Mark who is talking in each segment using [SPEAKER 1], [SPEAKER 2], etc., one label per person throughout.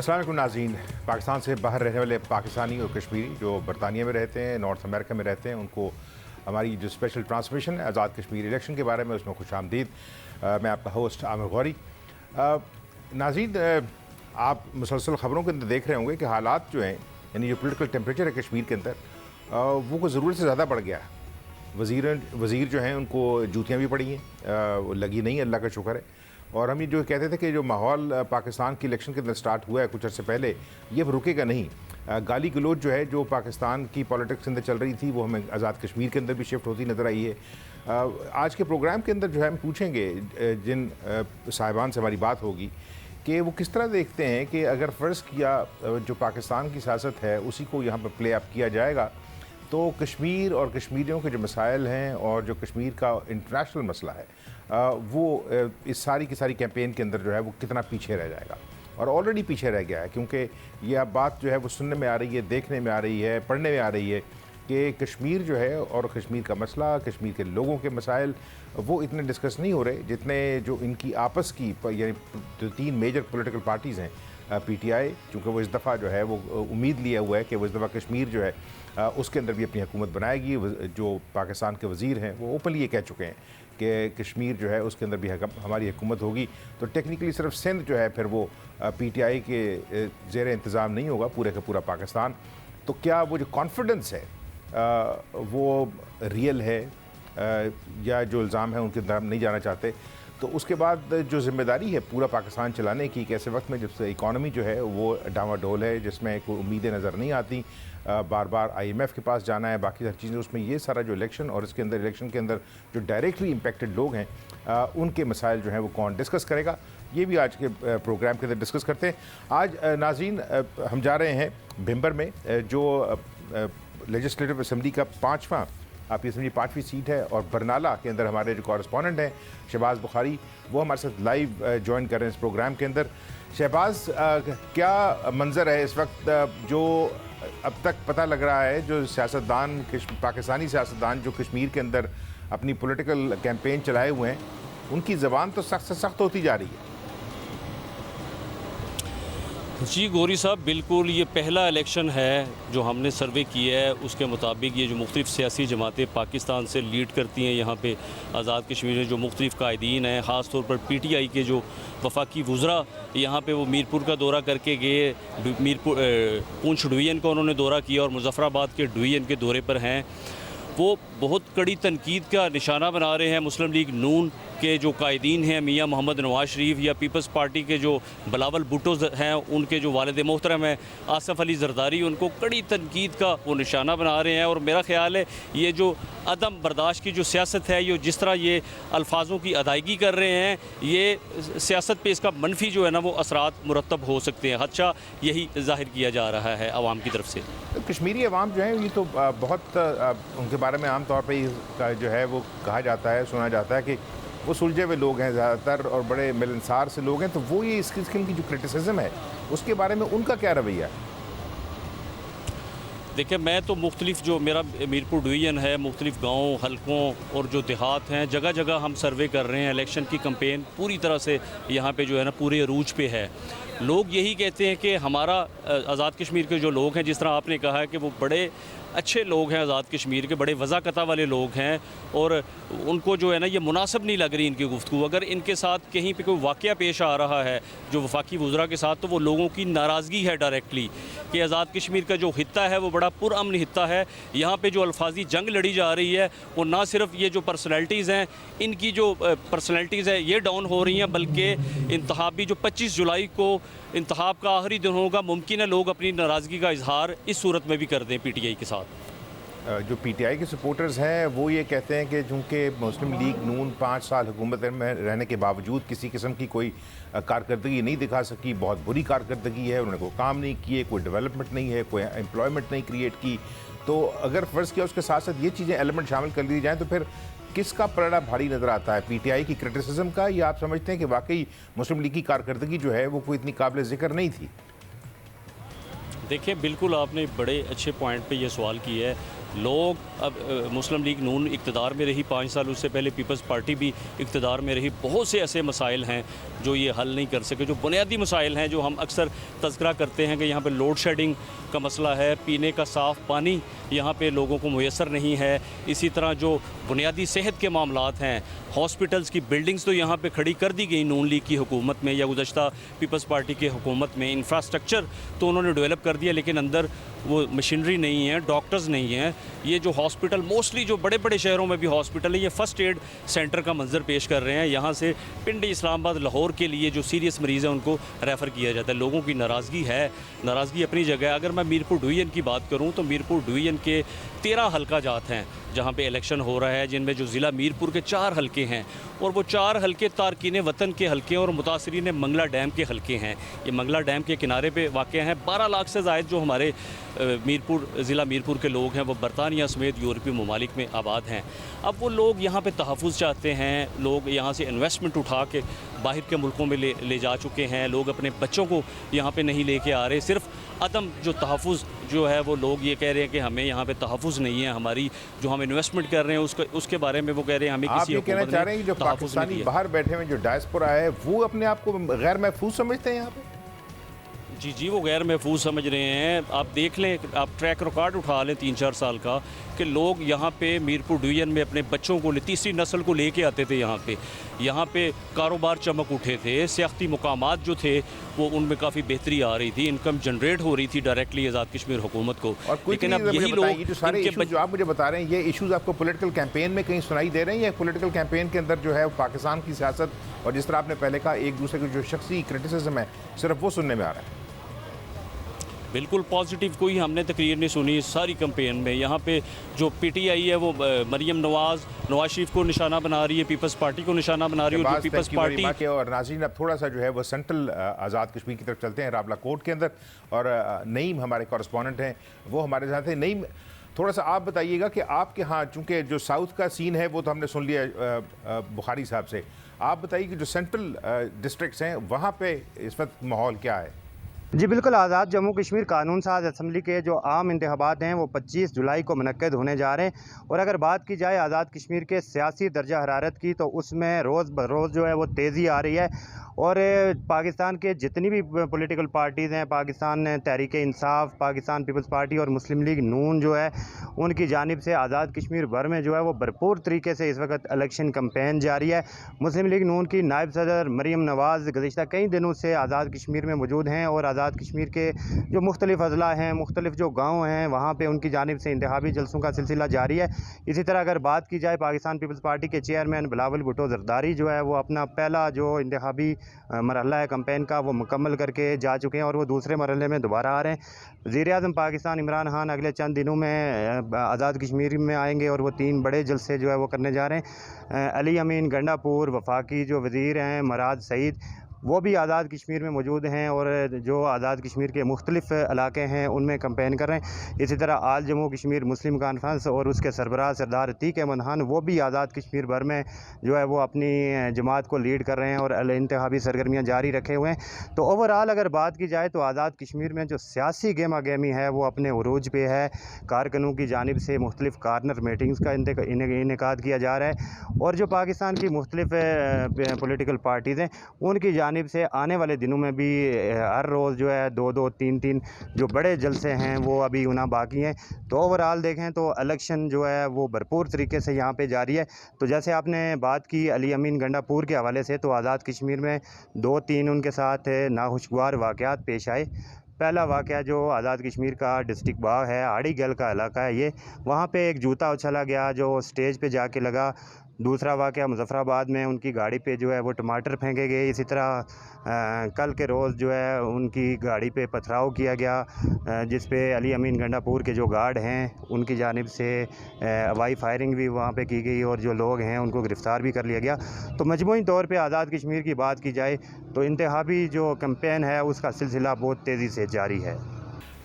[SPEAKER 1] अस्सलाम वालेकुम नाज़रीन। पाकिस्तान से बाहर रहने वाले पाकिस्तानी और कश्मीरी जो बरतानिया में रहते हैं, नॉर्थ अमेरिका में रहते हैं, उनको हमारी जो स्पेशल ट्रांसमिशन है आज़ाद कश्मीर इलेक्शन के बारे में, उसमें खुश आमदीद। मैं आपका होस्ट आमिर गौरी। नाज़रीन, आप मुसलसल ख़बरों के अंदर देख रहे होंगे कि हालात जो हैं, यानी जो पोलिटिकल टेम्परेचर है कश्मीर के अंदर, वो को ज़रूरत से ज़्यादा बढ़ गया है। वज़ीर जो हैं उनको जूतियाँ भी पड़ी हैं, लगी नहीं, अल्लाह का शुक्र है। और हम ये जो कहते थे कि जो माहौल पाकिस्तान की इलेक्शन के अंदर स्टार्ट हुआ है कुछ अर्से पहले, ये रुकेगा नहीं। गाली गलोच जो है जो पाकिस्तान की पॉलिटिक्स के अंदर चल रही थी, वो हमें आज़ाद कश्मीर के अंदर भी शिफ्ट होती नज़र आई है। आज के प्रोग्राम के अंदर जो है हम पूछेंगे जिन साहिबान से हमारी बात होगी कि वो किस तरह देखते हैं कि अगर फ़र्ज़ किया जो पाकिस्तान की सियासत है उसी को यहाँ पर प्ले अप किया जाएगा तो कश्मीर और कश्मीरियों के जो मसाइल हैं और जो कश्मीर का इंटरनेशनल मसला है वो इस सारी की सारी कैंपेन के अंदर जो है वो कितना पीछे रह जाएगा। और ऑलरेडी पीछे रह गया है, क्योंकि ये अब बात जो है वो सुनने में आ रही है, देखने में आ रही है, पढ़ने में आ रही है कि कश्मीर जो है और कश्मीर का मसला, कश्मीर के लोगों के मसाइल वो इतने डिस्कस नहीं हो रहे जितने जो इनकी आपस की, यानी जो तीन मेजर पॉलिटिकल पार्टीज़ हैं, PTI, चूँकि वो इस दफ़ा जो है वो उम्मीद लिया हुआ है कि वो इस दफ़ा कश्मीर जो है उसके अंदर भी अपनी हुकूमत बनाएगी। जो पाकिस्तान के वज़ीर हैं वो ओपनली ये कह चुके हैं कि कश्मीर जो है उसके अंदर भी हमारी हुकूमत होगी। तो टेक्निकली सिर्फ सिंध जो है फिर वो PTI के ज़ेर इंतज़ाम नहीं होगा, पूरे का पूरा पाकिस्तान। तो क्या वो जो कॉन्फिडेंस है वो रियल है या जो इल्ज़ाम है उनके अंदर हम नहीं जाना चाहते। तो उसके बाद जो ज़िम्मेदारी है पूरा पाकिस्तान चलाने की, एक ऐसे वक्त में जब इकॉनमी जो है वो डामाडोल है, जिसमें कोई उम्मीदें नज़र नहीं आती, बार बार IMF के पास जाना है, बाकी हर चीज़ें, उसमें ये सारा जो इलेक्शन और इसके अंदर इलेक्शन के अंदर जो डायरेक्टली इम्पेक्टेड लोग हैं उनके मसाइल जो हैं वो कौन डिस्कस करेगा, ये भी आज के प्रोग्राम के अंदर डिस्कस करते हैं। आज नाज़रीन हम जा रहे हैं भिंबर में, जो लेजिस्लेटिव असम्बली का 5वां आप ये समझिए 5वीं सीट है, और बरनाला के अंदर हमारे जो कॉरेस्पॉन्डेंट हैं शहबाज बुखारी, वो हमारे साथ लाइव ज्वाइन कर रहे हैं इस प्रोग्राम के अंदर। शहबाज, क्या मंज़र है इस वक्त जो अब तक पता लग रहा है, जो सियासतदान पाकिस्तानी सियासतदान जो कश्मीर के अंदर अपनी पॉलिटिकल कैंपेन चलाए हुए हैं, उनकी ज़बान तो सख्त से सख्त होती जा रही है।
[SPEAKER 2] जी गौरी साहब, बिल्कुल ये पहला इलेक्शन है जो हमने सर्वे किया है, उसके मुताबिक ये जो मुख्तलिफ़ सियासी जमातें पाकिस्तान से लीड करती हैं यहाँ पे आज़ाद कश्मीर में, जो मुख्तलिफ़ कायदीन हैं, ख़ास तौर पर PTI के जो वफाकी वज़रा यहाँ पे वो मीरपुर का दौरा करके गए, पूंछ डिवीज़न का उन्होंने दौरा किया और मुज़फ़्फ़राबाद के डिवीज़न के दौरे पर हैं। वो बहुत कड़ी तनकीद का निशाना बना रहे हैं मुस्लिम लीग नून के जो कायदीन हैं, मियाँ मोहम्मद नवाज शरीफ, या पीपल्स पार्टी के जो बिलावल भुट्टो हैं, उनके जो वालिद मोहतरम हैं आसफ़ अली ज़रदारी, उनको कड़ी तनकीद का वो निशाना बना रहे हैं। और मेरा ख़्याल है ये जो अदम बर्दाश्त की जो सियासत है, ये जिस तरह ये अल्फाजों की अदायगी कर रहे हैं, ये सियासत पे इसका मनफी जो है ना वो असरात मुरतब हो सकते हैं। अच्छा, यही ज़ाहिर किया जा रहा है आवाम की तरफ से।
[SPEAKER 1] कश्मीरी अवाम जो है ये तो बहुत उनके बारे में आम तौर पर जो है वो कहा जाता है, सुना जाता है कि वो सुलझे हुए लोग हैं ज़्यादातर और बड़े मिलनसार से लोग हैं। तो वो ये इस किस्म की जो क्रिटिसिज्म है उसके बारे में उनका क्या रवैया है?
[SPEAKER 2] देखिए, मैं तो मुख्तलिफ़ जो मेरा मीरपुर डिवीज़न है, मुख्तलिफ़ गाँव हलकों और जो देहात हैं, जगह जगह हम सर्वे कर रहे हैं। इलेक्शन की कैंपेन पूरी तरह से यहाँ पे जो है ना पूरे अरूज पे है। लोग यही कहते हैं कि हमारा आज़ाद कश्मीर के जो लोग हैं, जिस तरह आपने कहा है कि वो बड़े अच्छे लोग हैं, आज़ाद कश्मीर के बड़े वज़ाकता वाले लोग हैं, और उनको जो है ना ये मुनासिब नहीं लग रही इनकी गुफ्तगू। अगर इनके साथ कहीं पे कोई वाक़या पेश आ रहा है जो वफाकी वज़रा के साथ, तो वो लोगों की नाराज़गी है डायरेक्टली कि आज़ाद कश्मीर का जो हिस्सा है वो बड़ा पुरअमन हिस्सा है। यहाँ पे जो अल्फाजी जंग लड़ी जा रही है वो ना सिर्फ ये जो पर्सनैलिटीज़ हैं, इनकी जो पर्सनैलिटीज़ है ये डाउन हो रही हैं, बल्कि इंतखाबी जो 25 जुलाई को इंतखाब का आखिरी दिन होगा, मुमकिन है लोग अपनी नाराज़गी का इजहार इस सूरत में भी कर दें PTI के साथ।
[SPEAKER 1] जो PTI के सपोर्टर्स हैं वो ये कहते हैं कि चूँकि मुस्लिम लीग नून 5 साल हुकूमत में रहने के बावजूद किसी किस्म की कोई कारकर्दगी नहीं दिखा सकी, बहुत बुरी कारकर्दगी है, उन्होंने कोई काम नहीं किए, कोई डेवलपमेंट नहीं है, कोई एम्प्लॉयमेंट नहीं क्रिएट की। तो अगर फ़र्ज़ किया उसके साथ साथ ये चीज़ें एलिमेंट शामिल कर ली जाएँ तो फिर किसका पलड़ा भारी नज़र आता है, PTI की क्रिटिसिज्म का, या आप समझते हैं कि वाकई मुस्लिम लीग की कारकर्दगी जो है वो कोई इतनी काबिल ज़िक्र नहीं थी?
[SPEAKER 2] देखिए, बिल्कुल आपने बड़े अच्छे पॉइंट पे ये सवाल किया है। लोग अब मुस्लिम लीग नून इक़्तिदार में रही 5 साल, उससे पहले पीपल्स पार्टी भी इक़्तिदार में रही। बहुत से ऐसे मसाइल हैं जो ये हल नहीं कर सके, जो बुनियादी मसाइल हैं जो हम अक्सर तज़किरा करते हैं कि यहाँ पे लोड शेडिंग का मसला है, पीने का साफ़ पानी यहाँ पे लोगों को मुयसर नहीं है। इसी तरह जो बुनियादी सेहत के मामलात हैं, हॉस्पिटल्स की बिल्डिंग्स तो यहाँ पे खड़ी कर दी गई नून लीग की हुकूमत में या गुज़श्ता पीपल्स पार्टी की हुकूमत में। इंफ्रास्ट्रक्चर तो उन्होंने डेवलप कर दिया, लेकिन अंदर वो मशीनरी नहीं है, डॉक्टर्स नहीं हैं। ये जो हॉस्पिटल, मोस्टली जो बड़े बड़े शहरों में भी हॉस्पिटल है, ये फ़र्स्ट एड सेंटर का मंजर पेश कर रहे हैं। यहाँ से पिंडी, इस्लामाबाद, लाहौर के लिए जो सीरियस मरीज़ हैं उनको रेफ़र किया जाता है। लोगों की नाराज़गी है, नाराज़गी अपनी जगह है। अगर मैं मीरपुर डिवीज़न की बात करूँ तो मीरपुर डिवीज़न के 13 हल्का जात हैं जहाँ पे इलेक्शन हो रहा है, जिनमें जो ज़िला मीरपुर के 4 हल्के हैं और वो 4 हल्के तारकीन वतन के हल्के हैं और मुतासरीन मंगला डैम के हल्के हैं। ये मंगला डैम के किनारे पे वाक़या हैं। 12 लाख से ज़ायद जो हमारे ज़िला मीरपुर के लोग हैं वो बरतानिया समेत यूरोपीय ममालिक में आबाद हैं। अब वो लोग यहाँ पे तहफ़्फ़ुज़ चाहते हैं, लोग यहाँ से इन्वेस्टमेंट उठा के बाहर के मुल्कों में ले जा चुके हैं। लोग अपने बच्चों को यहाँ पे नहीं लेके आ रहे। सिर्फ अदम जो तहफ़्फ़ुज़ जो है वो लोग ये कह रहे हैं कि हमें यहाँ पे तहफ़्फ़ुज़ नहीं है, हमारी जो हम इन्वेस्टमेंट कर रहे हैं उसके बारे में वो कह रहे हैं हमें
[SPEAKER 1] आप
[SPEAKER 2] किसी
[SPEAKER 1] ये कहना चाह रहे हैं कि जो
[SPEAKER 2] तहफ़्फ़ुज़ नहीं
[SPEAKER 1] पाकिस्तानी
[SPEAKER 2] दिया।
[SPEAKER 1] बाहर बैठे हुए जो डायस्पोरा है वो अपने आप को गैर महफूज समझते हैं यहाँ पे?
[SPEAKER 2] जी, वो गैर महफूज समझ रहे हैं। आप देख लें, आप ट्रैक रिकॉर्ड उठा लें 3-4 साल का कि लोग यहाँ पे मीरपुर डिवीज़न में अपने बच्चों को तीसरी नस्ल को लेके आते थे। यहाँ पे कारोबार चमक उठे थे, सियासती मुकामात जो थे वो उनमें काफ़ी बेहतरी आ रही थी, इनकम जनरेट हो रही थी डायरेक्टली आज़ाद कश्मीर हुकूमत को।
[SPEAKER 1] और
[SPEAKER 2] लेकिन अब यही लोग
[SPEAKER 1] जो सारे इशूज़ जो आप मुझे बता रहे हैं, ये इशूज़ आपको पॉलिटिकल कैंपेन में कहीं सुनाई दे रहे हैं या पॉलिटिकल कैंपेन के अंदर जो है पाकिस्तान की सियासत और जिस तरह आपने पहले कहा एक दूसरे की जो शख्सी क्रिटिसिज्म है सिर्फ वो सुनने में आ रहा है?
[SPEAKER 2] बिल्कुल पॉजिटिव कोई हमने तकरीर नहीं सुनी सारी कैंपेन में। यहाँ पे जो पीटीआई है वो मरीम नवाज़ शरीफ को निशाना बना रही है, पीपल्स पार्टी को निशाना बना रही है। और जो पीपल्स पार्टी
[SPEAKER 1] और नाज़रीन अब थोड़ा सा जो है वो सेंट्रल आज़ाद कश्मीर की तरफ चलते हैं, रावला कोट के अंदर, और नईम हमारे कॉरेस्पॉन्डेंट हैं वो हमारे साथ हैं। नईम, थोड़ा सा आप बताइएगा कि आपके यहाँ चूँकि जो साउथ का सीन है वो तो हमने सुन लिया बुखारी साहब से, आप बताइए कि जो सेंट्रल डिस्ट्रिक्ट्स हैं वहाँ पे इस वक्त माहौल क्या है?
[SPEAKER 3] जी बिल्कुल, आज़ाद जम्मू कश्मीर कानून साज असम्बली के जो आम इंतखाबात हैं वो 25 जुलाई को मुनक्कद होने जा रहे हैं। और अगर बात की जाए आज़ाद कश्मीर के सियासी दर्जा हरारत की तो उसमें रोज़ बरोज़ जो है वो तेज़ी आ रही है। और पाकिस्तान के जितनी भी पॉलिटिकल पार्टीज़ हैं, पाकिस्तान तहरीक इंसाफ, पाकिस्तान पीपल्स पार्टी और मुस्लिम लीग नून जो है उनकी जानिब से आज़ाद कश्मीर भर में जो है वो भरपूर तरीके से इस वक्त इलेक्शन कैंपेन जारी है। मुस्लिम लीग नून की नायब सदर मरीम नवाज़ गुज़िश्ता कई दिनों से आज़ाद कश्मीर में मौजूद हैं और आज़ाद कश्मीर के जो मुख्तलिफ अज़ला हैं, मुख्तलिफ जो गाँव हैं, वहाँ पर उनकी जानिब से इंतखाबी जलसों का सिलसिला जारी है। इसी तरह अगर बात की जाए पाकिस्तान पीपल्स पार्टी के चेयरमैन बिलावल भुट्टो ज़रदारी जो है वो अपना पहला जो इंतखाबी मरहला है कैंपेन का वो मुकम्मल करके जा चुके हैं और वो दूसरे मरहले में दोबारा आ रहे हैं। वज़ीर-ए-आज़म पाकिस्तान इमरान खान अगले चंद दिनों में आज़ाद कश्मीर में आएंगे और वो 3 बड़े जलसे जो है वो करने जा रहे हैं। अली अमीन गंडापुर, वफाकी जो वज़ीर हैं मराज सईद, वो भी आज़ाद कश्मीर में मौजूद हैं और जो आज़ाद कश्मीर के मुख्तलिफ़ इलाके हैं उनमें कैंपेन कर रहे हैं। इसी तरह आल जम्मू कश्मीर मुस्लिम कॉन्फ्रेंस और उसके सरबराह सरदार अतीक अहमद खान वो भी आज़ाद कश्मीर भर में जो है वो अपनी जमात को लीड कर रहे हैं और इंतखाबी सरगर्मियाँ जारी रखे हुए हैं। तो ओवरऑल अगर बात की जाए तो आज़ाद कश्मीर में जो सियासी गेमा गेमी है वो अपने उरूज पे है। कारकुनों की जानिब से मुख्तलिफ़ कार्नर मीटिंग्स का इनेकाद किया जा रहा है और जो पाकिस्तान की मुख्तलिफ़ पॉलिटिकल पार्टीज़ हैं उनकी जानिब से आने वाले दिनों में भी हर रोज़ जो है 2-2, 3-3 जो बड़े जलसे हैं वो अभी होना बाकी हैं। तो ओवरऑल देखें तो इलेक्शन जो है वो भरपूर तरीके से यहाँ पे जारी है। तो जैसे आपने बात की अली अमीन गंडापुर के हवाले से, तो आज़ाद कश्मीर में 2-3 उनके साथ नाखुशगवार वाक़यात पेश आए। पहला वाक़या जो आज़ाद कश्मीर का डिस्ट्रिक्ट बाग है, आड़ी गल का इलाका है ये, वहाँ पे एक जूता उछला गया जो स्टेज पे जाके लगा। दूसरा वाक़या मुज़फ़्फ़राबाद में उनकी गाड़ी पे जो है वो टमाटर फेंके गए। इसी तरह कल के रोज़ जो है उनकी गाड़ी पे पथराव किया गया जिस पे अली अमीन गंडापुर के जो गार्ड हैं उनकी जानिब से हवाई फायरिंग भी वहाँ पे की गई और जो लोग हैं उनको गिरफ़्तार भी कर लिया गया। तो मजमूई तौर पे आज़ाद कश्मीर की बात की जाए तो इंतखाबी जो कैंपेन है उसका सिलसिला बहुत तेज़ी से जारी है।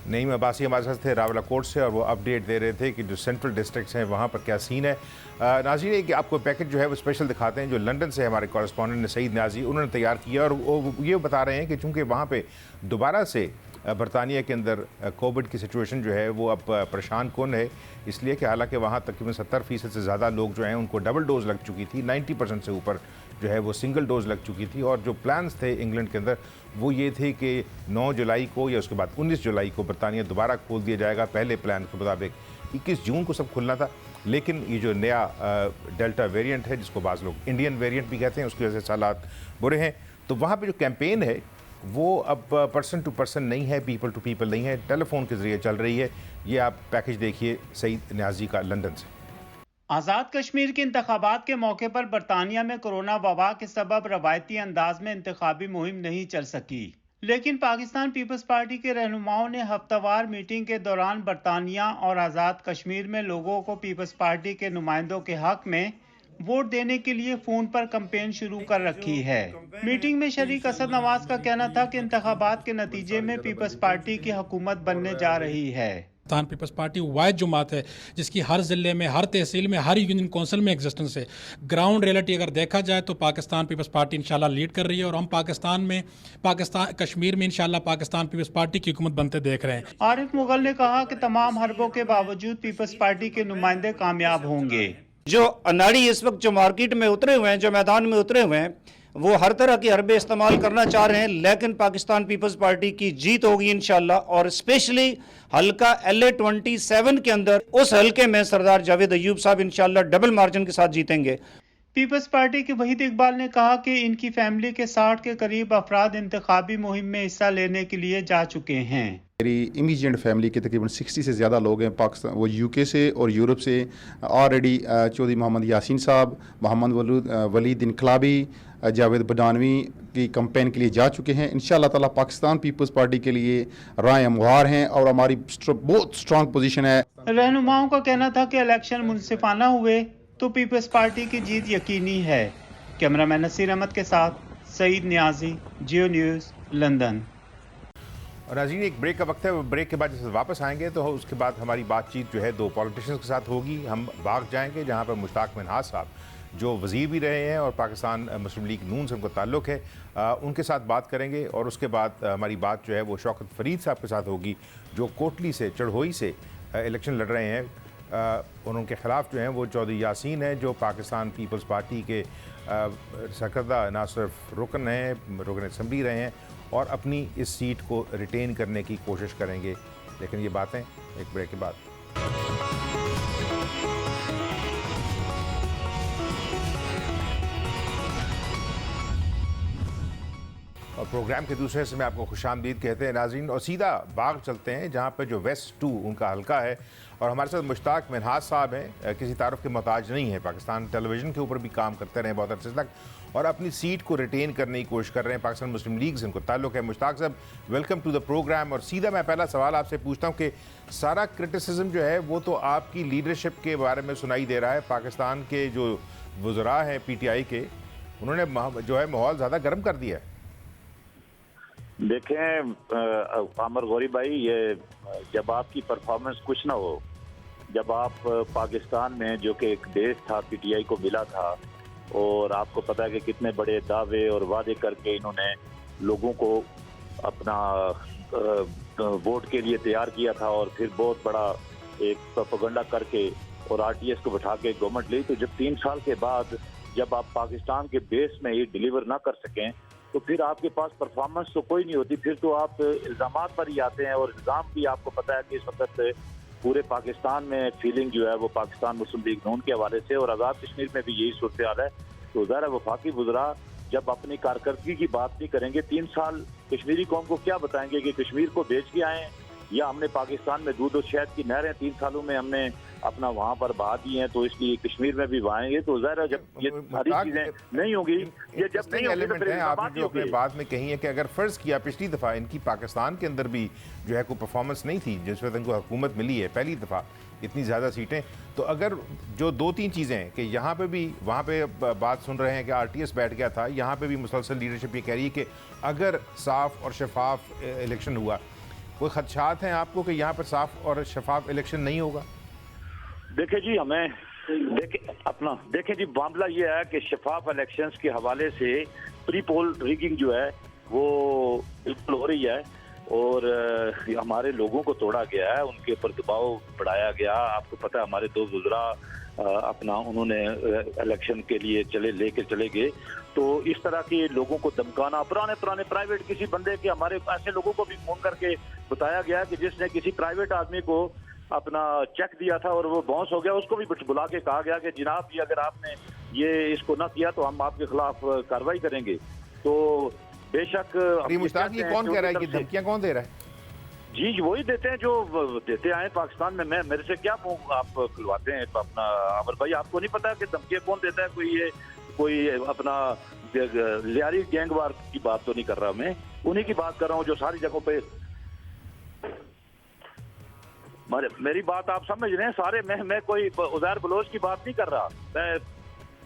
[SPEAKER 1] नईम अब्बासी हमारे साथ थे रावला कोट से और वो अपडेट दे रहे थे कि जो सेंट्रल डिस्ट्रिक्ट्स हैं वहाँ पर क्या सीन है। नाज़रीन, कि आपको पैकेज जो है वो स्पेशल दिखाते हैं जो लंदन से हमारे कॉरेस्पॉन्डेंट ने सईद न्याजी उन्होंने तैयार किया और वो ये बता रहे हैं कि चूँकि वहाँ पे दोबारा से बरतानिया के अंदर कोविड की सिचुएशन जो है वो अब परेशान कौन है, इसलिए कि हालांकि वहाँ तकरीबन 70% से ज़्यादा लोग जो हैं उनको डबल डोज लग चुकी थी, 90% से ऊपर जो है वो सिंगल डोज लग चुकी थी। और जो प्लान्स थे इंग्लैंड के अंदर वो ये थे कि 9 जुलाई को या उसके बाद 19 जुलाई को बरतानिया दोबारा खोल दिया जाएगा। पहले प्लान के मुताबिक 21 जून को सब खुलना था, लेकिन ये जो नया डेल्टा वेरिएंट है जिसको बाज़ लोग इंडियन वेरिएंट भी कहते हैं, उसकी वजह से हालात बुरे हैं। तो वहाँ पे जो कैंपेन है वो अब पर्सन टू पर्सन नहीं है, पीपल टू पीपल नहीं है, टेलीफोन के ज़रिए चल रही है। ये आप पैकेज देखिए सईद न्याजी का लंदन से।
[SPEAKER 4] आज़ाद कश्मीर के इंतखाबात के मौके पर बरतानिया में कोरोना वबा के सबब रवायती अंदाज में इंतखाबी मुहिम नहीं चल सकी, लेकिन पाकिस्तान पीपल्स पार्टी के रहनुमाओं ने हफ्तावार मीटिंग के दौरान बरतानिया और आज़ाद कश्मीर में लोगों को पीपल्स पार्टी के नुमाइंदों के हक में वोट देने के लिए फोन पर कैंपेन शुरू कर रखी है। मीटिंग में शरीक असद नवाज का कहना था कि इंतखाबात के नतीजे में पीपल्स पार्टी की हुकूमत बनने जा रही है।
[SPEAKER 5] पाकिस्तान पीपल्स पार्टी वाहिद जमात है जिसकी हर ज़िले में, हर तहसील में, हर यूनियन कौंसिल में एग्जिस्टेंस है। ग्राउंड रियलिटी अगर देखा जाए तो पाकिस्तान पीपल्स पार्टी इंशाल्लाह लीड कर रही है और हम कश्मीर में इंशाल्लाह पाकिस्तान पीपल्स पार्टी की हुकूमत बनते देख रहे हैं।
[SPEAKER 4] आरिफ मुगल ने कहा कि तमाम हरबों के बावजूद पीपल्स पार्टी के नुमाइंदे कामयाब होंगे।
[SPEAKER 6] जो अनाड़ी इस वक्त जो मार्केट में उतरे हुए हैं, जो मैदान में उतरे हुए हैं, वो हर तरह के हरबे इस्तेमाल करना चाह रहे हैं, लेकिन पाकिस्तान पीपल्स पार्टी की जीत होगी इंशाल्लाह। और स्पेशली हल्का LA-27 के अंदर, उस हल्के में सरदार जावेद अयूब साहब इंशाल्लाह डबल मार्जिन के साथ जीतेंगे।
[SPEAKER 4] पीपल्स पार्टी के वहीद इकबाल ने कहा कि इनकी फैमिली के 60 के करीब अफराद इंतखाबी मुहिम में हिस्सा लेने के लिए जा चुके हैं।
[SPEAKER 7] मेरी इमीडिएट फैमिली के तकरीबन 60 से ज़्यादा लोग हैं पाकिस्तान, वो UK से और यूरोप से। ऑलरेडी चौधरी मोहम्मद यासीन साहब, मोहम्मद वलीद इनकलाबी, जावेद बदानवी की कैंपेन के लिए जा चुके हैं। इंशाअल्लाह ताला पाकिस्तान पीपल्स पार्टी के लिए राय हमवार हैं और हमारी बहुत स्ट्रॉन्ग पोजीशन है।
[SPEAKER 4] रहनुमाओं का कहना था कि इलेक्शन मुनसिफाना हुए तो पीपल्स पार्टी की जीत यकीनी है। कैमरामैन नसीर अहमद के साथ सईद न्याजी, जियो न्यूज़, लंदन।
[SPEAKER 1] और नाज़रीन, एक ब्रेक का वक्त है। ब्रेक के बाद जैसे वापस आएंगे तो उसके बाद हमारी बातचीत जो है 2 पॉलिटिशियंस के साथ होगी। हम बाग जाएंगे जहाँ पर मुश्ताक मिनहाज साहब जो वज़ीर भी रहे हैं और पाकिस्तान मुस्लिम लीग नून से उनका ताल्लुक़ है, उनके साथ बात करेंगे। और उसके बाद हमारी बात जो है वो शौकत फरीद साहब के साथ होगी जो कोटली से, चढ़ोई से इलेक्शन लड़ रहे हैं। और उनके ख़िलाफ़ जो हैं वो चौधरी यासीन है जो पाकिस्तान पीपल्स पार्टी के सरकर्दा ना सिर्फ रुकन हैं, रुकन असम्बली रहे हैं और अपनी इस सीट को रिटेन करने की कोशिश करेंगे। लेकिन ये बातें एक ब्रेक के बाद। और प्रोग्राम के दूसरे हिस्से में आपको खुशामदीद कहते हैं नाज़रीन, और सीधा बाग चलते हैं जहाँ पर जो वेस्ट 2 उनका हल्का है। और हमारे साथ मुश्ताक मिनहाज साहब हैं, किसी तारुफ के मोहताज नहीं है, पाकिस्तान टेलीविज़न के ऊपर भी काम करते रहे बहुत अरसे तक और अपनी सीट को रिटेन करने की कोशिश कर रहे हैं। पाकिस्तान मुस्लिम लीग से उनको ताल्लुक़ है। मुश्ताक साहब, वेलकम टू द प्रोग्राम। और सीधा मैं पहला सवाल आपसे पूछता हूँ कि सारा क्रिटिसिज्म जो है वो तो आपकी लीडरशिप के बारे में सुनाई दे रहा है। पाकिस्तान के जो वज़रा हैं PTI के, उन्होंने जो है माहौल ज़्यादा गर्म कर दिया है।
[SPEAKER 8] देखें आमर गौरी भाई, ये जब आपकी परफॉर्मेंस कुछ ना हो, जब आप पाकिस्तान में जो कि एक देश था PTI को मिला था और आपको पता है कि कितने बड़े दावे और वादे करके इन्होंने लोगों को अपना वोट के लिए तैयार किया था और फिर बहुत बड़ा एक प्रोपेगेंडा करके और RTS को बैठा के गवर्नमेंट ली। तो जब 3 साल के बाद जब आप पाकिस्तान के बेस में ये डिलीवर ना कर सकें तो फिर आपके पास परफॉर्मेंस तो कोई नहीं होती, फिर तो आप इल्ज़ामात पर ही आते हैं। और इल्ज़ाम भी आपको पता है कि इस वक्त पूरे पाकिस्तान में फीलिंग जो है वो पाकिस्तान मुस्लिम लीग नून के हवाले से और आज़ाद कश्मीर में भी यही सूरत हाल है। तो ज़ाहिर है वफाकी वज़रा जब अपनी कारकर्दगी की बात नहीं करेंगे, 3 साल कश्मीरी कौम को क्या बताएंगे कि कश्मीर को बेच के आए हैं या हमने पाकिस्तान में दूध और शहद की नहरें 3 सालों में हमने अपना वहाँ पर बहा दी हैं, तो इसलिए कश्मीर में भी बहाएंगे। तो ज़ाहिर है जब ये सारी चीज़ें नहीं होगी, ये जब नहीं होगी तो फिर
[SPEAKER 1] आपने जो अपने बात में कही है कि अगर फ़र्ज़ किया पिछली दफ़ा इनकी पाकिस्तान के अंदर भी जो है कोई परफॉर्मेंस नहीं थी जिस वक्त इनको हुकूमत मिली है पहली दफ़ा इतनी ज़्यादा सीटें, तो अगर जो 2-3 चीज़ें हैं कि यहाँ पे भी वहाँ पे बात सुन रहे हैं कि RTS बैठ गया था, यहाँ पे भी मुसलसल लीडरशिप ये कह रही है कि अगर साफ़ और शफाफ इलेक्शन हुआ, कोई खदशात हैं आपको कि यहाँ पर साफ़ और शफाफ इलेक्शन नहीं होगा?
[SPEAKER 8] देखें जी, हमें देखें जी, मामला ये है कि शफाफ इलेक्शंस के हवाले से प्री पोल रिगिंग जो है वो बिल्कुल हो रही है, और हमारे लोगों को तोड़ा गया है, उनके ऊपर दबाव बढ़ाया गया। आपको पता है हमारे 2 वुज़रा अपना उन्होंने इलेक्शन के लिए लेके चले गए। तो इस तरह के लोगों को धमकाना, पुराने प्राइवेट किसी बंदे के, हमारे ऐसे लोगों को भी फोन करके बताया गया कि जिसने किसी प्राइवेट आदमी को अपना चेक दिया था और वो बाउंस हो गया, उसको भी बुला के कहा गया कि जनाब ये अगर आपने ये इसको ना किया तो हम आपके खिलाफ कार्रवाई करेंगे। तो बेशक
[SPEAKER 1] मुश्ताक, ये कौन कह रहा है कि धमकियां कौन दे रहा है?
[SPEAKER 8] जी वही देते हैं जो देते आए पाकिस्तान में। मैं मेरे से क्या आप खुलवाते हैं अपना आमिर भाई? आपको नहीं पता कि धमकियां कौन देता है? कोई अपना लियारी गैंगवार की बात तो नहीं कर रहा, मैं उन्हीं की बात कर रहा हूँ जो सारी जगहों पे। मेरी बात आप समझ रहे हैं सारे। मैं कोई उज़ैर बलोच की बात नहीं कर रहा, मैं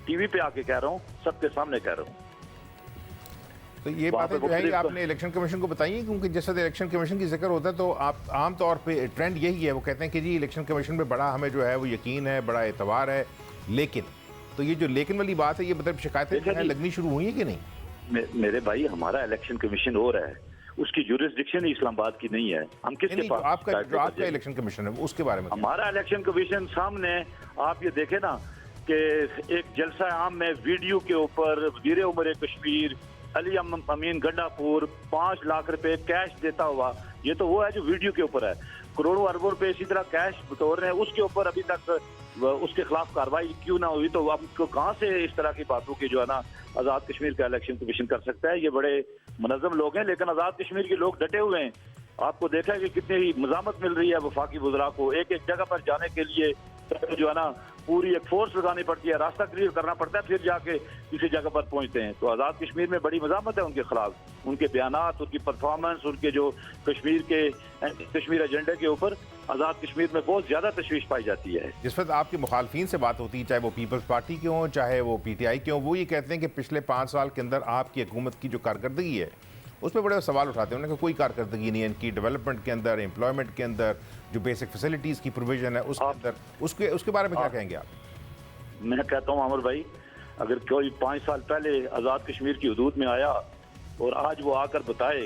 [SPEAKER 8] टीवी पे आके कह रहा हूँ, सबके सामने कह रहा हूँ।
[SPEAKER 1] तो ये बातें जो है आपने इलेक्शन कमीशन को बताई है, क्योंकि जैसे इलेक्शन कमीशन की जिक्र होता है तो आप आम तौर पे ट्रेंड यही है, वो कहते हैं कि जी इलेक्शन कमीशन पे बड़ा हमें जो है वो यकीन है, बड़ा एतबार है। लेकिन तो ये जो लेकिन वाली बात है, ये मतलब शिकायतें जो है लगनी शुरू हुई है कि नहीं?
[SPEAKER 8] मेरे भाई, हमारा इलेक्शन कमीशन हो रहा है, उसकी जुरिस्डिक्शन इस्लामाबाद की नहीं है। हम किसके पास?
[SPEAKER 1] आपका इलेक्शन कमीशन है उसके बारे में।
[SPEAKER 8] हमारा इलेक्शन कमीशन सामने आप ये देखें ना कि एक जलसा आम में वीडियो के ऊपर वज़ीर उमर कश्मीर अली अमीन गंडापुर 5 लाख रुपए कैश देता हुआ, ये तो वो है जो वीडियो के ऊपर है। करोड़ों अरबों रुपए इसी तरह कैश बटोर रहे हैं, उसके ऊपर अभी तक उसके खिलाफ कार्रवाई क्यों ना हुई? तो आपको कहाँ से इस तरह की बातों की जो है ना आज़ाद कश्मीर का इलेक्शन कमीशन कर सकता है? ये बड़े मुनज़्ज़म लोग हैं, लेकिन आज़ाद कश्मीर के लोग डटे हुए हैं। आपको देखा है कि कितनी मज़ामत मिल रही है वफाकी वज़रा को। एक जगह पर जाने के लिए जो है ना पूरी एक फोर्स लगानी पड़ती है, रास्ता क्लियर करना पड़ता है, फिर जाके किसी जगह पर पहुंचते हैं। तो आज़ाद कश्मीर में बड़ी मज़ामत है उनके खिलाफ, उनके बयानात, उनकी परफॉर्मेंस, उनके जो कश्मीर के कश्मीर एजेंडे के ऊपर आज़ाद कश्मीर में बहुत ज़्यादा तशवीश पाई जाती है।
[SPEAKER 1] जिस वक्त आपके मुखालफिन से बात होती है, चाहे वो पीपल्स पार्टी के हों, चाहे वो PTI के हों, वो ये कहते हैं कि पिछले 5 साल के अंदर आपकी हुकूमत की जो कारकर्दगी है उस पर बड़े सवाल उठाते हैं। उन्होंने कोई कारकर्दगी नहीं है इनकी, डेवलपमेंट के अंदर, एम्प्लॉयमेंट के अंदर, जो बेसिक फैसिलिटीज़ की प्रोविजन है उसके अंदर, उसके बारे में क्या कहेंगे आप?
[SPEAKER 8] मैं कहता हूँ आमिर भाई, अगर कोई 5 साल पहले आज़ाद कश्मीर की हदूद में आया और आज वो आकर बताए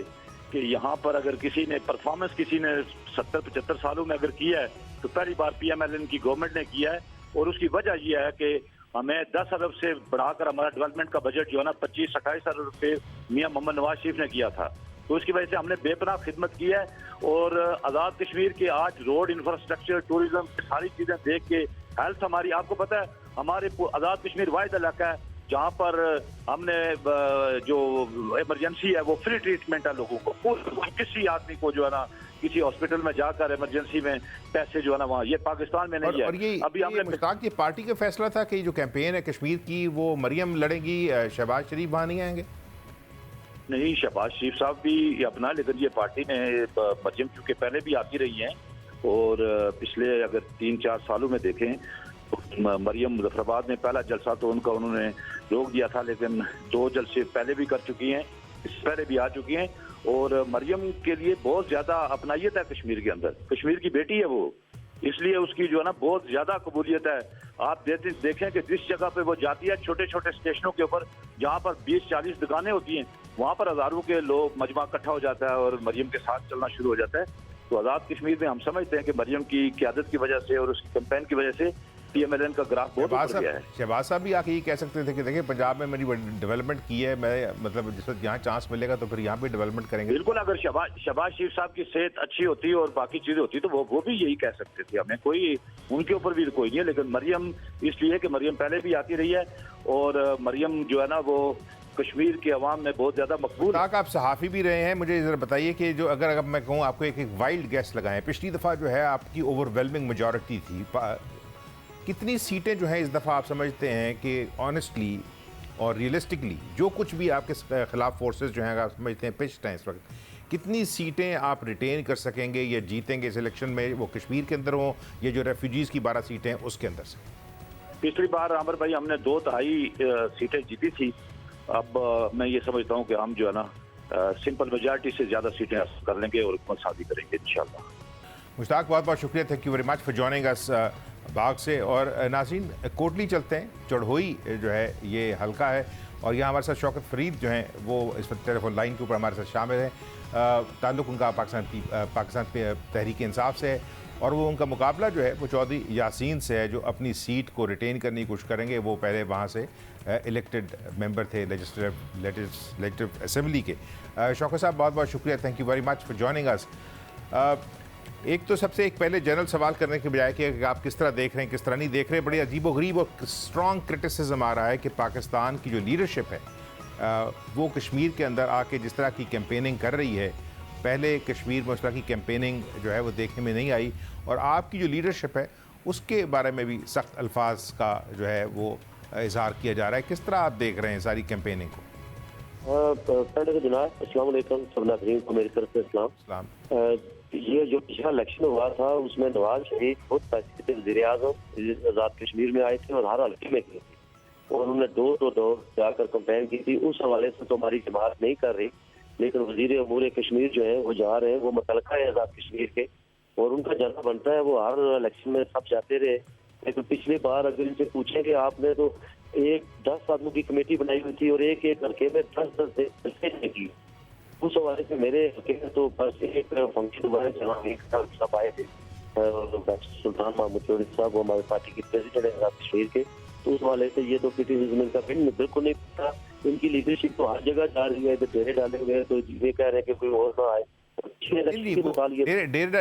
[SPEAKER 8] कि यहाँ पर अगर किसी ने परफॉर्मेंस किसी ने 70-75 सालों में अगर किया है तो पहली बार PMLN की गवर्नमेंट ने किया है। और उसकी वजह यह है कि हमें 10 अरब से बढ़ाकर हमारा डेवलपमेंट का बजट जो है ना 25-28 अरब रुपये मियां मोहम्मद नवाज शरीफ ने किया था। तो उसकी वजह से हमने बेपनाह खिदमत की है। और आज़ाद कश्मीर के आज रोड इंफ्रास्ट्रक्चर, टूरिज्म, सारी चीज़ें देख के, हेल्थ हमारी, आपको पता है हमारे आज़ाद कश्मीर वाहिद इलाका है जहाँ पर हमने जो इमरजेंसी है वो फ्री ट्रीटमेंट है लोगों को। किसी आदमी को जो है ना किसी हॉस्पिटल में जाकर इमरजेंसी में पैसे जो है ना वहाँ, ये पाकिस्तान में नहीं है।
[SPEAKER 1] और ये अभी हमने मुश्ताक, ये पार्टी का फैसला था कि जो कैंपेन है कश्मीर की वो मरियम लड़ेंगी, शहबाज शरीफ वहाँ नहीं आएंगे?
[SPEAKER 8] नहीं, शहबाज शरीफ साहब भी अपना, लेकिन ये पार्टी ने मरियम चूँकि पहले भी आती रही हैं और पिछले अगर 3-4 सालों में देखें तो मरियम मुजफ्फराबाद में पहला जलसा तो उन्होंने रोक दिया था, लेकिन 2 जलसे पहले भी कर चुकी हैं, इससे पहले भी आ चुकी हैं। और मरियम के लिए बहुत ज़्यादा अपनाइयत है कश्मीर के अंदर, कश्मीर की बेटी है वो, इसलिए उसकी जो है ना बहुत ज़्यादा कबूलियत है। आप देखें कि जिस जगह पे वो जाती है, छोटे छोटे स्टेशनों के ऊपर जहाँ पर 20-40 दुकानें होती हैं, वहाँ पर हज़ारों के लोग मजमा इकट्ठा हो जाता है और मरियम के साथ चलना शुरू हो जाता है। तो आज़ाद कश्मीर में हम समझते हैं कि मरियम की क़यादत की वजह से और उसकी कैंपेन की वजह से PMLN का ग्राफ बहुत बढ़ गया है।
[SPEAKER 1] शहबाज साहब भी आके ये कह सकते थे कि देखिए पंजाब में मेरी डेवलपमेंट की है, मैं मतलब जिस वक्त यहाँ चांस मिलेगा तो फिर यहाँ पे डेवलपमेंट करेंगे।
[SPEAKER 8] बिल्कुल, अगर शहबाज शरीफ साहब की सेहत अच्छी होती और बाकी चीजें होती तो वो भी यही कह सकते थे। हमें कोई उनके ऊपर भी कोई नहीं है, लेकिन मरियम इसलिए कि मरियम पहले भी आती रही है और मरियम जो है ना वो कश्मीर के अवाम में बहुत ज़्यादा मकबूल।
[SPEAKER 1] आप सहाफ़ी भी रहे हैं, मुझे ज़रा बताइए कि जो अगर मैं कहूँ आपको एक वाइल्ड गेस लगाएं, पिछली दफ़ा जो है आपकी ओवरवेलमिंग मेजॉरिटी थी, कितनी सीटें जो हैं इस दफ़ा आप समझते हैं कि ऑनेस्टली और रियलिस्टिकली जो कुछ भी आपके ख़िलाफ़ फोर्सेस जो हैं आप समझते हैं पिछते हैं इस वक्त, कितनी सीटें आप रिटेन कर सकेंगे या जीतेंगे इस इलेक्शन में, वो कश्मीर के अंदर हों या जो रेफ्यूजीज़ की 12 सीटें हैं उसके अंदर से?
[SPEAKER 8] पिछली बार आमिर भाई हमने 2/3 सीटें जीती थी। अब मैं ये समझता हूँ कि हम जो है ना सिंपल मेजॉरिटी से ज़्यादा सीटें हासिल कर लेंगे और हुकूमत शादी करेंगे इंशाल्लाह।
[SPEAKER 1] मुश्ताक, बहुत बहुत शुक्रिया, thank you very much for joining us बाग से। और नाज़रीन, कोटली चलते हैं। चढ़ोई जो है ये हल्का है, और यहाँ हमारे साथ शौकत फरीद जो हैं वो इस वक्त टेलीफोन लाइन के ऊपर हमारे साथ शामिल हैं। ताल्लुक़ उनका पाकिस्तान तहरीक इंसाफ से है और वो उनका मुकाबला जो है वो चौधरी यासीन से है, जो अपनी सीट को रिटेन करने की कोशिश करेंगे। वो पहले वहाँ से इलेक्टेड मेंबर थे लेजिस्लेटिव असेंबली के। शौकत साहब, बहुत बहुत शुक्रिया, thank you very much for joining अस। एक तो सबसे एक पहले जनरल सवाल करने के बजाय कि आप किस तरह देख रहे हैं, किस तरह नहीं देख रहे, बड़ी अजीबोगरीब और स्ट्रॉन्ग क्रिटिसिज्म आ रहा है कि पाकिस्तान की जो लीडरशिप है वो कश्मीर के अंदर आके जिस तरह की कैंपेनिंग कर रही है, पहले कश्मीर में उस तरह की कैंपेनिंग जो है वो देखने में नहीं आई, और आपकी जो लीडरशिप है उसके बारे में भी सख्त अल्फाज का जो है वो इजहार किया जा रहा है। किस तरह आप देख रहे हैं सारी कैंपेनिंग को?
[SPEAKER 9] पहले तो जनाब अस्सलाम वालेकुम, सब नाज़रीन को मेरी तरफ से सलाम। ये जो पिछला इलेक्शन हुआ था उसमें नवाज शरीफ खुद वज़ीर आज़म आज़ाद कश्मीर में आए थे और हर हल्के में गए थे और उन्होंने डोर टू डोर जाकर कंपेन की थी। उस हवाले से तो हमारी जमात नहीं कर रही, लेकिन वज़ीर अमूर कश्मीर जो है वो जा रहे हैं, वो मुतलका है आज़ाद कश्मीर के और उनका जाना बनता है। वो हर इलेक्शन में सब जाते रहे, लेकिन पिछली बार अगर इनसे पूछें कि आपने तो 10 आदमियों की कमेटी बनाई हुई थी और एक हल्के में 10 की, उस हवाले से मेरे हल्के में तो बस एक फंक्शन हुआ है जहाँ एक साल सब आए थे, सुल्तान महमूद चौधरी साहब, वो हमारी पार्टी के प्रेसिडेंट है आज़ाद कश्मीर के, तो उस हवाले से ये तो क्रिटिसिज्म का बिल्कुल नहीं पता। इनकी लीडरशिप तो हर जगह जा रही है, डेरे डाले हुए हैं, तो ये कह रहे हैं कि कोई और ना आए।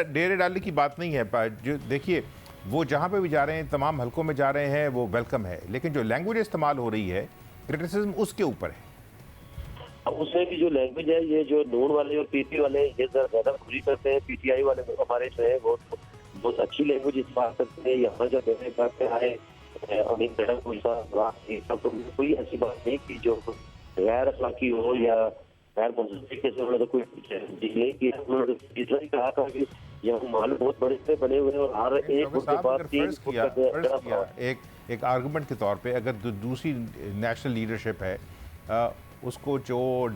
[SPEAKER 1] डेरे डालने की बात नहीं है, जो देखिए वो जहाँ पे भी जा रहे हैं, तमाम हलकों में जा रहे हैं, वो वेलकम है, लेकिन जो लैंग्वेज इस्तेमाल हो रही है क्रिटिसिज्म उसके ऊपर है।
[SPEAKER 9] अब उसमें भी जो लैंग्वेज है, ये जो नून वाले और पीपी वाले ये ज्यादा बुरी करते हैं, पीटीआई वाले हमारे जो है वो बहुत अच्छी लैंग्वेज इस्तेमाल करते हैं। यहाँ जब मेरे करते आए अमीन तो कोई ऐसी बात नहीं की जो गैर अखलाकी हो या गैर तरीके से उन्होंने कोई नहीं किया। उन्होंने इतना ही कहा था कि यहाँ माल बहुत बड़े से बने हुए हैं और हर एक के बाद 3
[SPEAKER 1] एक आर्गुमेंट के तौर पे अगर दूसरी नेशनल लीडरशिप है उसको चोर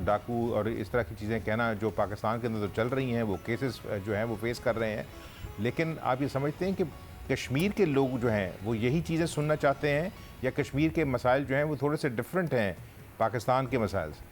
[SPEAKER 1] डाकू और इस तरह की चीज़ें कहना जो पाकिस्तान के अंदर तो चल रही हैं, वो केसेस जो हैं वो फेस कर रहे हैं, लेकिन आप ये समझते हैं कि कश्मीर के लोग जो हैं वो यही चीज़ें सुनना चाहते हैं या कश्मीर के मसाइल जो हैं वो थोड़े से डिफरेंट हैं पाकिस्तान के मसाइल से?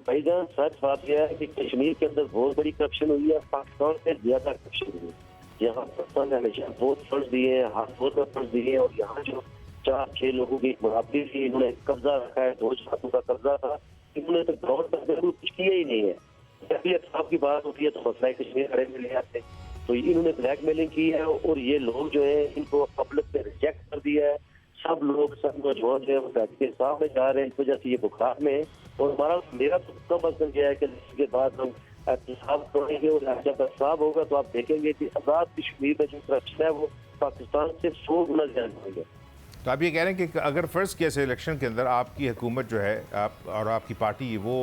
[SPEAKER 9] भाईजान सच बात यह है कि कश्मीर के अंदर बहुत बड़ी करप्शन हुई है, पाकिस्तान से ज्यादा करप्शन हुई है। यहाँ पाकिस्तान ने हमेशा बहुत फंड दिए हैं, हाथ बहुत फंड दिए हैं और यहाँ जो 4-6 लोगों की बराबरी थी, इन्होंने कब्जा रखा है, 2 छात्रों का कब्जा था, इन्होंने तो गवर्नमेंट में कुछ किया ही नहीं है। जब भी अफसाब की बात होती है तो मसला कश्मीर खड़े में ले आते, तो इन्होंने ब्लैकमेलिंग की है और ये लोग जो है इनको पब्लिक ने रिजेक्ट कर दिया है। सब लोग, सब नौजवान जो है वो के सामने जा रहे हैं, इस वजह से ये बुखार में है। और मेरा तो कम मकसद यह है कि इसके बाद हम एहतसाब करेंगे और जब एहतसाब होगा तो आप देखेंगे कि आज़ाद कश्मीर में जो करप्शन है वो पाकिस्तान से 100 गुना ज्यादा होगा।
[SPEAKER 1] तो आप ये कह रहे हैं कि अगर फ़र्ज़ किया से इलेक्शन के अंदर आपकी हुकूमत जो है और आपकी पार्टी वो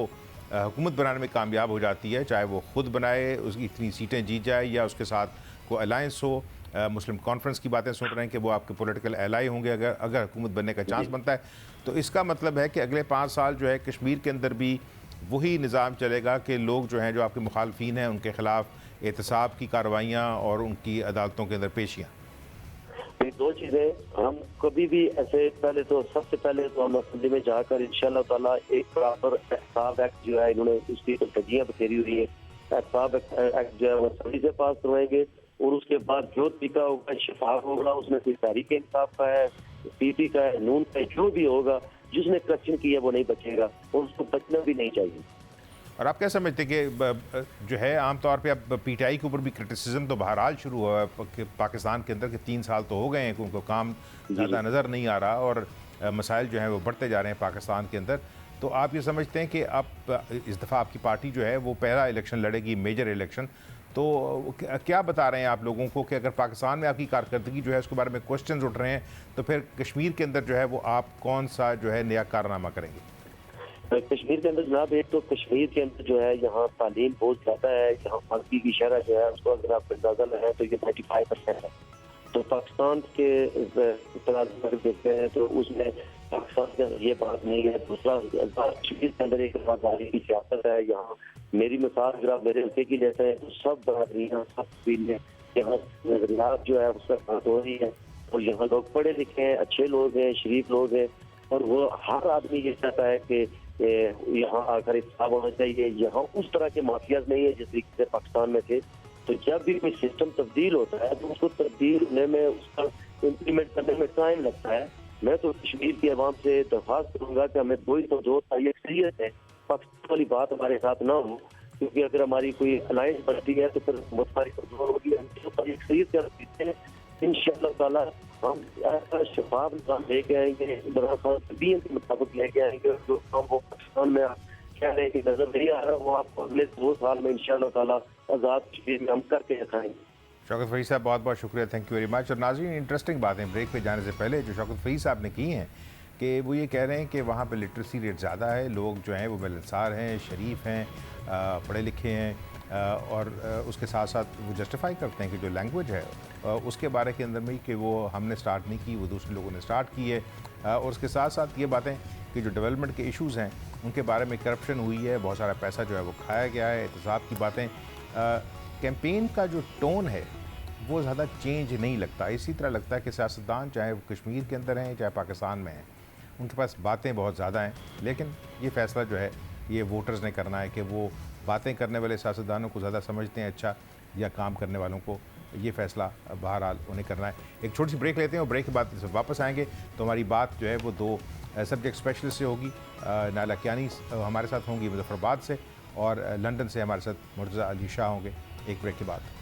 [SPEAKER 1] हुकूमत बनाने में कामयाब हो जाती है, चाहे वो ख़ुद बनाए, उसकी इतनी सीटें जीत जाए या उसके साथ कोई अलायंस हो, मुस्लिम कॉन्फ्रेंस की बातें सुन रहे हैं कि वो आपके पॉलिटिकल एलाई होंगे अगर हुकूमत बनने का चांस बनता है, तो इसका मतलब है कि अगले 5 साल जो है कश्मीर के अंदर भी वही निज़ाम चलेगा कि लोग जो हैं जो आपके मुखालफीन हैं उनके ख़िलाफ़ एहतसाब की कार्रवाइयाँ और उनकी अदालतों के अंदर पेशियाँ?
[SPEAKER 9] ये 2 चीज़ें हम कभी भी ऐसे सबसे पहले तो हम असम्बली में जाकर इंशाअल्लाह ताला एक प्रॉपर एहतसाब एक्ट जो है इन्होंने उसकी तो धज्जियाँ बखेरी हुई है, एहतसाब एक्ट जो है वो असम्बली से पास करवाएंगे और उसके बाद जो तरीका होगा शफाफ होगा, उसमें कोई तहरीक इंसाफ का है, पीपी का है, नून का है, जो भी होगा जिसने करप्शन किया वो नहीं बचेगा और उसको बचना भी नहीं चाहिए।
[SPEAKER 1] और आप क्या समझते हैं कि जो है आमतौर पे अब पीटीआई के ऊपर भी क्रिटिसिज्म तो बहरहाल शुरू हुआ है पाकिस्तान के अंदर के 3 साल तो हो गए हैं कि उनको काम ज़्यादा नज़र नहीं आ रहा और मसाइल जो हैं वो बढ़ते जा रहे हैं पाकिस्तान के अंदर, तो आप ये समझते हैं कि अब इस दफ़ा आपकी पार्टी जो है वो पहला इलेक्शन लड़ेगी, मेजर इलेक्शन, तो क्या बता रहे हैं आप लोगों को कि अगर पाकिस्तान में आपकी कारकर्दगी जो है उसके बारे में क्वेश्चन उठ रहे हैं, तो फिर कश्मीर के अंदर जो है वो आप कौन सा जो है नया कारनामा करेंगे?
[SPEAKER 9] कश्मीर के अंदर जनाब एक तो कश्मीर के अंदर जो है यहाँ तालीम बहुत ज़्यादा है, यहाँ फांसी की शरह जो है उसको अगर आप अंदाजा लगाएं तो ये 95% है। तो पाकिस्तान के अगर देखते हैं तो उसमें पाकिस्तान के अंदर ये बात नहीं है। दूसरा कश्मीर के अंदर एक वफादारी की सियासत है। यहाँ मेरी मिसाल अगर आप मेरे हल्के की लेते हैं तो सब बरादरियाँ, सब कबीले यहाँ नजरियात जो है उसका बात हो रही है और यहाँ लोग पढ़े लिखे हैं, अच्छे लोग हैं, शरीफ लोग हैं और वो हर आदमी ये चाहता है कि यहाँ आकर इंसाफ होना चाहिए। यहाँ उस तरह के माफियाज नहीं है जिस तरीके से पाकिस्तान में थे। तो जब भी कोई सिस्टम तब्दील होता है तो उसको तब्दील होने में, उसका इम्प्लीमेंट करने में टाइम लगता है। मैं तो कश्मीर की आवाम से दरख्वास्त करूंगा कि हमें 2 अक्सरियत है, पाकिस्तान वाली बात हमारे साथ ना हो, क्योंकि अगर हमारी कोई अलायंस बनती है तो फिर बहुत सारी कमजोर होगी। हम अक्सरियत कर सकते हैं इंशाअल्लाह ताला। हम ऐसा शफाफ निजाम लेके आएंगे, इमरान खान के मुताबिक लेके आएंगे। जो काम वो पाकिस्तान में कह रहे हैं कि नजर नहीं आ रहा, वो आपको अगले 2 साल में इंशाअल्लाह ताला आज़ाद कश्मीर में हम करके दिखाएंगे।
[SPEAKER 1] शौकत फ़रीद साहब बहुत बहुत शुक्रिया, थैंक यू वेरी मच। और नाज़रीन, इंटरेस्टिंग बातें ब्रेक पे जाने से पहले जो शौकत फ़रीद साहब ने की हैं कि वो ये कह रहे हैं कि वहाँ पे लिटरेसी रेट ज़्यादा है, लोग जो हैं वो मिलनसार हैं, शरीफ हैं, पढ़े लिखे हैं, और उसके साथ साथ वो जस्टिफाई करते हैं कि जो लैंग्वेज है उसके बारे के अंदर में कि वो हमने स्टार्ट नहीं की, वो दूसरे लोगों ने स्टार्ट की है। और उसके साथ साथ ये बातें कि जो डेवलपमेंट के इश्यूज़ हैं उनके बारे में करप्शन हुई है, बहुत सारा पैसा जो है वो खाया गया है, एहतसाब की बातें। कैंपेन का जो टोन है वो ज़्यादा चेंज नहीं लगता। इसी तरह लगता है कि सियासतदान चाहे वो कश्मीर के अंदर हैं चाहे पाकिस्तान में हैं, उनके पास बातें बहुत ज़्यादा हैं, लेकिन ये फ़ैसला जो है ये वोटर्स ने करना है कि वो बातें करने वाले सियासतदानों को ज़्यादा समझते हैं अच्छा या काम करने वालों को। ये फ़ैसला बहरहाल उन्हें करना है। एक छोटी सी ब्रेक लेते हैं और ब्रेक के बाद जब वापस आएंगे तो हमारी बात जो है वो 2 सब्जेक्ट स्पेशलिस्ट से होगी। नायला कियानी हमारे साथ होंगी मुजफ्फराबाद से, और लंदन से हमारे साथ मुर्तज़ा अली शाह होंगे। एक ब्रेक के बाद।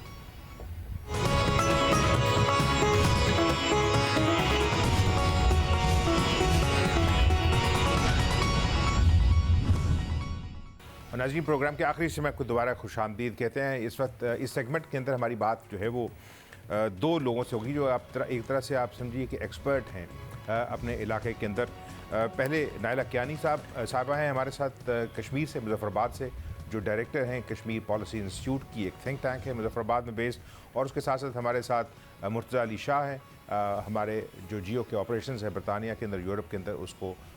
[SPEAKER 1] नाज़रीन, प्रोग्राम के आखिरी से मैं आपको दोबारा खुशामदीद कहते हैं। इस वक्त इस सेगमेंट के अंदर हमारी बात जो है वो 2 लोगों से होगी जो एक तरह से आप समझिए कि एक्सपर्ट हैं अपने इलाके के अंदर। पहले नायला कियानी साहबा हैं हमारे साथ कश्मीर से, मुजफ्फराबाद से, जो डायरेक्टर हैं कश्मीर पॉलिसी इंस्टीट्यूट की एक थिंक टैंक है मुजफ्फराबाद में बेस्ड। और उसके साथ साथ हमारे साथ मुर्तज़ा अली शाह हैं, हमारे जो जियो के ऑपरेशंस हैं बरतानिया के अंदर, यूरोप के अंदर,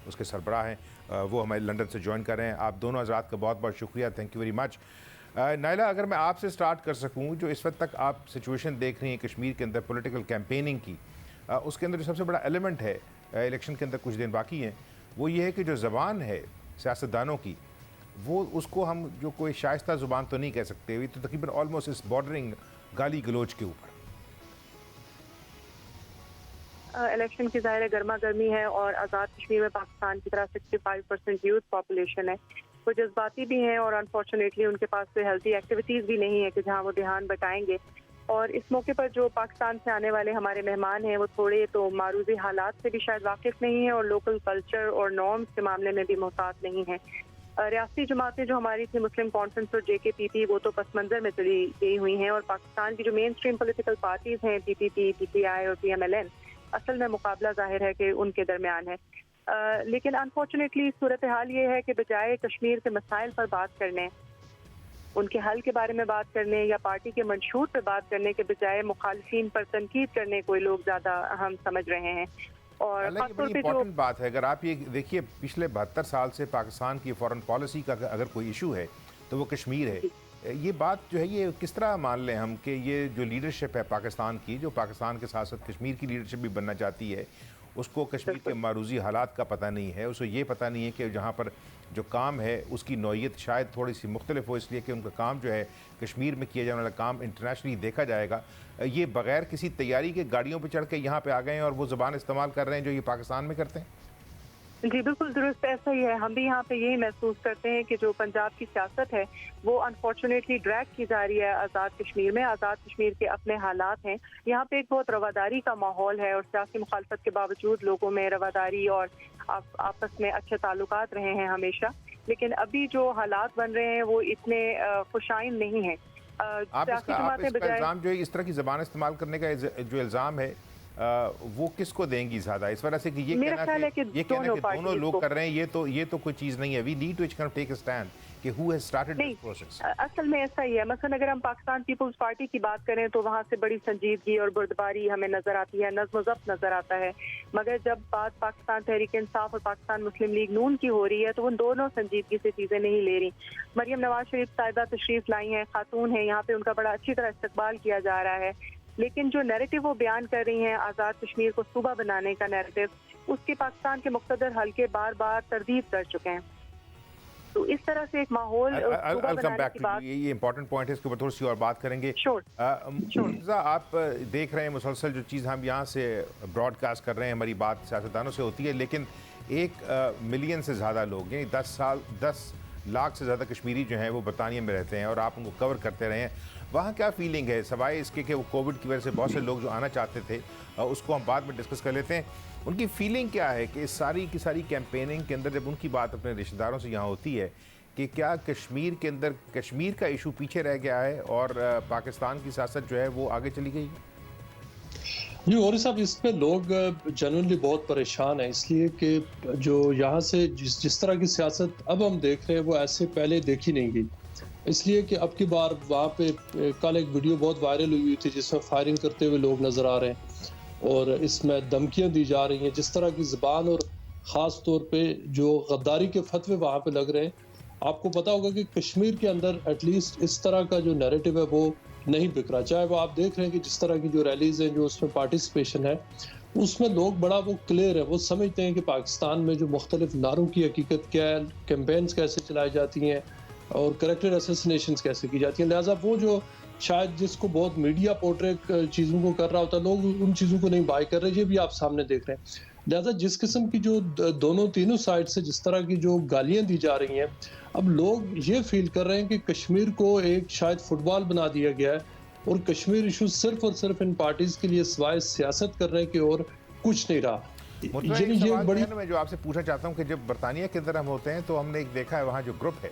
[SPEAKER 1] उसके सरबराह हैं। वो हमारे लंदन से ज्वाइन कर रहे हैं। आप दोनों हज़रात का बहुत बहुत शुक्रिया, thank you very much. Naila, अगर मैं आपसे स्टार्ट कर सकूँ, जो इस वक्त तक आप सिचुएशन देख रही हैं कश्मीर के अंदर पॉलिटिकल कैंपेनिंग की, उसके अंदर जो सबसे बड़ा एलिमेंट है, इलेक्शन के अंदर कुछ दिन बाकी हैं, वो ये है कि जो ज़बान है सियासतदानों की, वो उसको हम जो कोई शाइस्ता ज़ुबान तो नहीं कह सकते, ये तो तकरीबन ऑलमोस्ट इस बॉर्डरिंग गाली गलोच के ऊपर।
[SPEAKER 10] इलेक्शन की ज़ाहिर गर्मा गर्मी है और आज़ाद कश्मीर में पाकिस्तान की तरह 65% यूथ पॉपुलेशन है। वो जज्बाती भी हैं और अनफॉर्चुनेटली उनके पास कोई हेल्थी एक्टिविटीज़ भी नहीं है कि जहाँ वो ध्यान बटाएंगे। और इस मौके पर जो पाकिस्तान से आने वाले हमारे मेहमान हैं वो थोड़े तो मारूजी हालात से भी शायद वाकिफ़ नहीं है और लोकल कल्चर और नॉर्म्स के मामले में भी मोहतात नहीं है। रियासती जमातें जो हमारी थी, मुस्लिम कॉन्फ्रेंस और JKPP, वो तो पस मंज़र में चली गई हुई हैं और पाकिस्तान की जो मेन स्ट्रीम पोलिटिकल पार्टीज़ हैं PPP, PTI और PMLN, असल में मुकाबला जाहिर है कि उनके दरमियान है। लेकिन अनफॉर्चुनेटली सूरत हाल ये है कि बजाय कश्मीर के मसाइल पर बात करने, उनके हल के बारे में बात करने या पार्टी के मंशूर पर बात करने के बजाय मुखालिफिन पर तनकीद करने को लोग ज़्यादा अहम समझ रहे हैं। और
[SPEAKER 1] बड़ी इंपॉर्टेंट बात है, अगर आप ये देखिए पिछले 72 साल से पाकिस्तान की फॉरेन पॉलिसी का अगर कोई इशू है तो वो कश्मीर है। ये बात जो है ये किस तरह मान लें हम कि ये जो लीडरशिप है पाकिस्तान की, जो पाकिस्तान के साथ साथ कश्मीर की लीडरशिप भी बनना चाहती है, उसको कश्मीर के मारूजी हालात का पता नहीं है, उसको ये पता नहीं है कि जहाँ पर जो काम है उसकी नौइयत शायद थोड़ी सी मुख्तलिफ हो, इसलिए कि उनका काम जो है कश्मीर में किया जाने वाला काम इंटरनेशनली देखा जाएगा। ये बग़ैर किसी तैयारी के गाड़ियों पर चढ़ के यहाँ पर आ गए हैं और वो ज़बान इस्तेमाल कर रहे हैं जो ये पाकिस्तान में करते हैं।
[SPEAKER 10] जी बिल्कुल दुरुस्त, ऐसा ही है। हम भी यहाँ पे यही महसूस करते हैं कि जो पंजाब की सियासत है वो अनफॉर्चुनेटली ड्रैग की जा रही है आज़ाद कश्मीर में। आज़ाद कश्मीर के अपने हालात हैं, यहाँ पे एक बहुत रवादारी का माहौल है और सियासी मुखालफत के बावजूद लोगों में रवादारी और आपस में अच्छे ताल्लुकात रहे हैं हमेशा। लेकिन अभी जो हालात बन रहे हैं वो इतने खुशाइन नहीं है।
[SPEAKER 1] आप इसका इल्ज़ाम जो है इस तरह की ज़बान इस्तेमाल करने का जो इल्ज़ाम है वो किसको देंगी ज़्यादा, इस वजह से कि ये कहना कि दोनों लोग कर रहे हैं, ये तो कोई चीज़ नहीं है। We need to take a stand कि who has started this process.
[SPEAKER 10] असल में ऐसा ही है। मसलन अगर हम पाकिस्तान पीपल्स पार्टी की बात करें तो वहाँ से बड़ी संजीदगी और बुर्दबारी हमें नजर आती है, नज़्म ज़ब्त नजर आता है। मगर जब बात पाकिस्तान तहरीक इंसाफ और पाकिस्तान मुस्लिम लीग नून की हो रही है तो उन दोनों संजीदगी से चीज़ें नहीं ले रही। मरियम नवाज शरीफ साहिबा तशरीफ लाई हैं, खातून है, यहाँ पे उनका बड़ा अच्छी तरह इस्तकबाल किया जा रहा है। लेकिन जो नैरेटिव वो बयान कर रही हैं आज़ाद कश्मीर को सूबा बनाने का नैरेटिव, उसके पाकिस्तान के मुख्तदर हल्के बार बार तरदीद कर चुके हैं। तो इस तरह से एक माहौल
[SPEAKER 1] ये इंपॉर्टेंट पॉइंट है, इसके ऊपर थोड़ी सी और बात करेंगे। आप देख रहे हैं मुसलसल जो चीज़ हम यहाँ से ब्रॉडकास्ट कर रहे हैं, हमारी बात सियासतदानों से होती है, लेकिन 1 मिलियन से ज़्यादा लोग यानी 10 लाख से ज़्यादा कश्मीरी जो हैं वो बरतानिया में रहते हैं और आप उनको कवर करते रहे हैं। वहाँ क्या फीलिंग है, सवाए इसके कि वो कोविड की वजह से बहुत से लोग जो आना चाहते थे, उसको हम बाद में डिस्कस कर लेते हैं। उनकी फीलिंग क्या है कि इस सारी की सारी कैंपेनिंग के अंदर जब उनकी बात अपने रिश्तेदारों से यहाँ होती है कि क्या कश्मीर के अंदर कश्मीर का इशू पीछे रह गया है और पाकिस्तान की सियासत जो है वो आगे चली गई?
[SPEAKER 11] जी गौरी साहब, इस पे लोग जनरली बहुत परेशान हैं, इसलिए कि जो यहाँ से जिस तरह की सियासत अब हम देख रहे हैं वो ऐसे पहले देखी नहीं गई। इसलिए कि अब की बार वहाँ पे कल एक वीडियो बहुत वायरल हुई थी जिसमें फायरिंग करते हुए लोग नज़र आ रहे हैं और इसमें धमकियाँ दी जा रही हैं, जिस तरह की ज़बान और ख़ास तौर पे जो गद्दारी के फतवे वहाँ पे लग रहे हैं। आपको पता होगा कि कश्मीर के अंदर एटलीस्ट इस तरह का जो नैरेटिव है वो नहीं बिक रहा। चाहे वो आप देख रहे हैं कि जिस तरह की जो रैलीज हैं, जो उसमें पार्टिसिपेशन है, उसमें लोग बड़ा वो क्लियर है, वो समझते हैं कि पाकिस्तान में जो मुख्तलिफ नारों की हकीकत क्या है, कैंपेन्स कैसे चलाई जाती हैं और कैरेक्टर असैसिनेशंस कैसे की जाती हैं। लिहाजा वो जो शायद जिसको बहुत मीडिया पोर्ट्रेट चीज़ों को कर रहा होता है, लोग उन चीज़ों को नहीं बाय कर रहे, ये भी आप सामने देख रहे हैं। लिहाजा जिस किस्म की जो तीनों साइड से जिस तरह की जो गालियाँ दी जा रही हैं, अब लोग ये फील कर रहे हैं कि कश्मीर को एक शायद फुटबॉल बना दिया गया है और कश्मीर इशू सिर्फ और सिर्फ इन पार्टीज के लिए सिवाय सियासत करने की और कुछ नहीं रहा।
[SPEAKER 1] ये बड़ी मैं जो आपसे पूछना चाहता हूँ कि जब बरतानिया के अंदर हम होते हैं तो हमने एक देखा है वहाँ जो ग्रुप है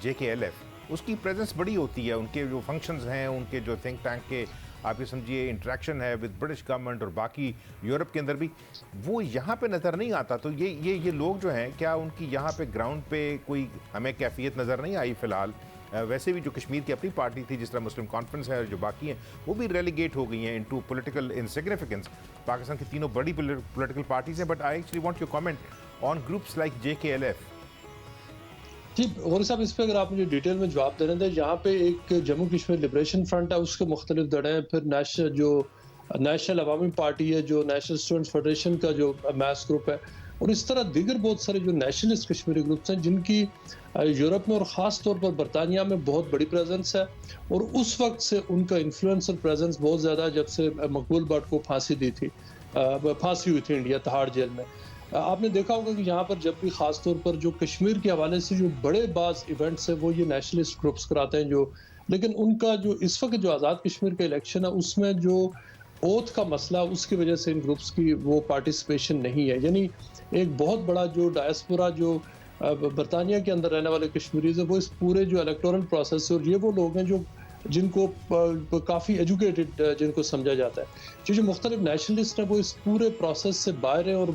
[SPEAKER 1] JKLF, उसकी प्रेजेंस बड़ी होती है, उनके जो फंक्शंस हैं, उनके जो थिंक टैंक के आप ये समझिए इंटरेक्शन है विद ब्रिटिश गवर्नमेंट और बाकी यूरोप के अंदर भी, वो यहाँ पे नज़र नहीं आता। तो ये लोग जो हैं, क्या उनकी यहाँ पे ग्राउंड पे कोई हमें कैफियत नज़र नहीं आई फ़िलहाल? वैसे भी जो कश्मीर की अपनी पार्टी थी, जिस तरह मुस्लिम कॉन्फ्रेंस है और जो बाकी हैं, वो भी रेलीगेट हो गई हैं इनटू पॉलिटिकल इनसिग्निफिकेंस। पाकिस्तान की तीनों बड़ी पॉलिटिकल पार्टीज हैं, but I actually want your comment on groups like JKLF।
[SPEAKER 11] जी गौरी साहब, इस पर अगर आप मुझे डिटेल में जवाब दे रहे थे, यहाँ पे एक जम्मू कश्मीर लिबरेशन फ्रंट है, उसके मुख्तलिफ दड़े हैं, फिर नेशनल अवामी पार्टी है, जो नेशनल स्टूडेंट्स फेडरेशन का जो मैस ग्रुप है, और इस तरह दीगर बहुत सारे जो नेशनलिस्ट कश्मीरी ग्रुप्स हैं जिनकी यूरोप में और ख़ास तौर पर बरतानिया में बहुत बड़ी प्रेजेंस है। और उस वक्त से उनका इन्फ्लुएंस और प्रेजेंस बहुत ज़्यादा, जब से मकबूल भट्ट को फांसी हुई थी इंडिया तिहाड़ जेल में। आपने देखा होगा कि यहाँ पर जब भी ख़ास तौर पर जो कश्मीर के हवाले से जो बड़े बाज़ इवेंट्स हैं वो ये नेशनलिस्ट ग्रुप्स कराते हैं, लेकिन उनका जो इस वक्त जो आज़ाद कश्मीर का इलेक्शन है उसमें जो ओथ का मसला, उसकी वजह से इन ग्रुप्स की वो पार्टिसिपेशन नहीं है। यानी एक बहुत बड़ा जो डायस्पोरा जो बरतानिया के अंदर रहने वाले कश्मीरीज है, वो इस पूरे जो इलेक्टोरल प्रोसेस है, और ये वो लोग हैं जो जिनको काफ़ी एजुकेटेड जिनको समझा जाता है। जो मुख्तलिफ नेशनलिस्ट हैं वो इस पूरे प्रोसेस से बाहर हैं और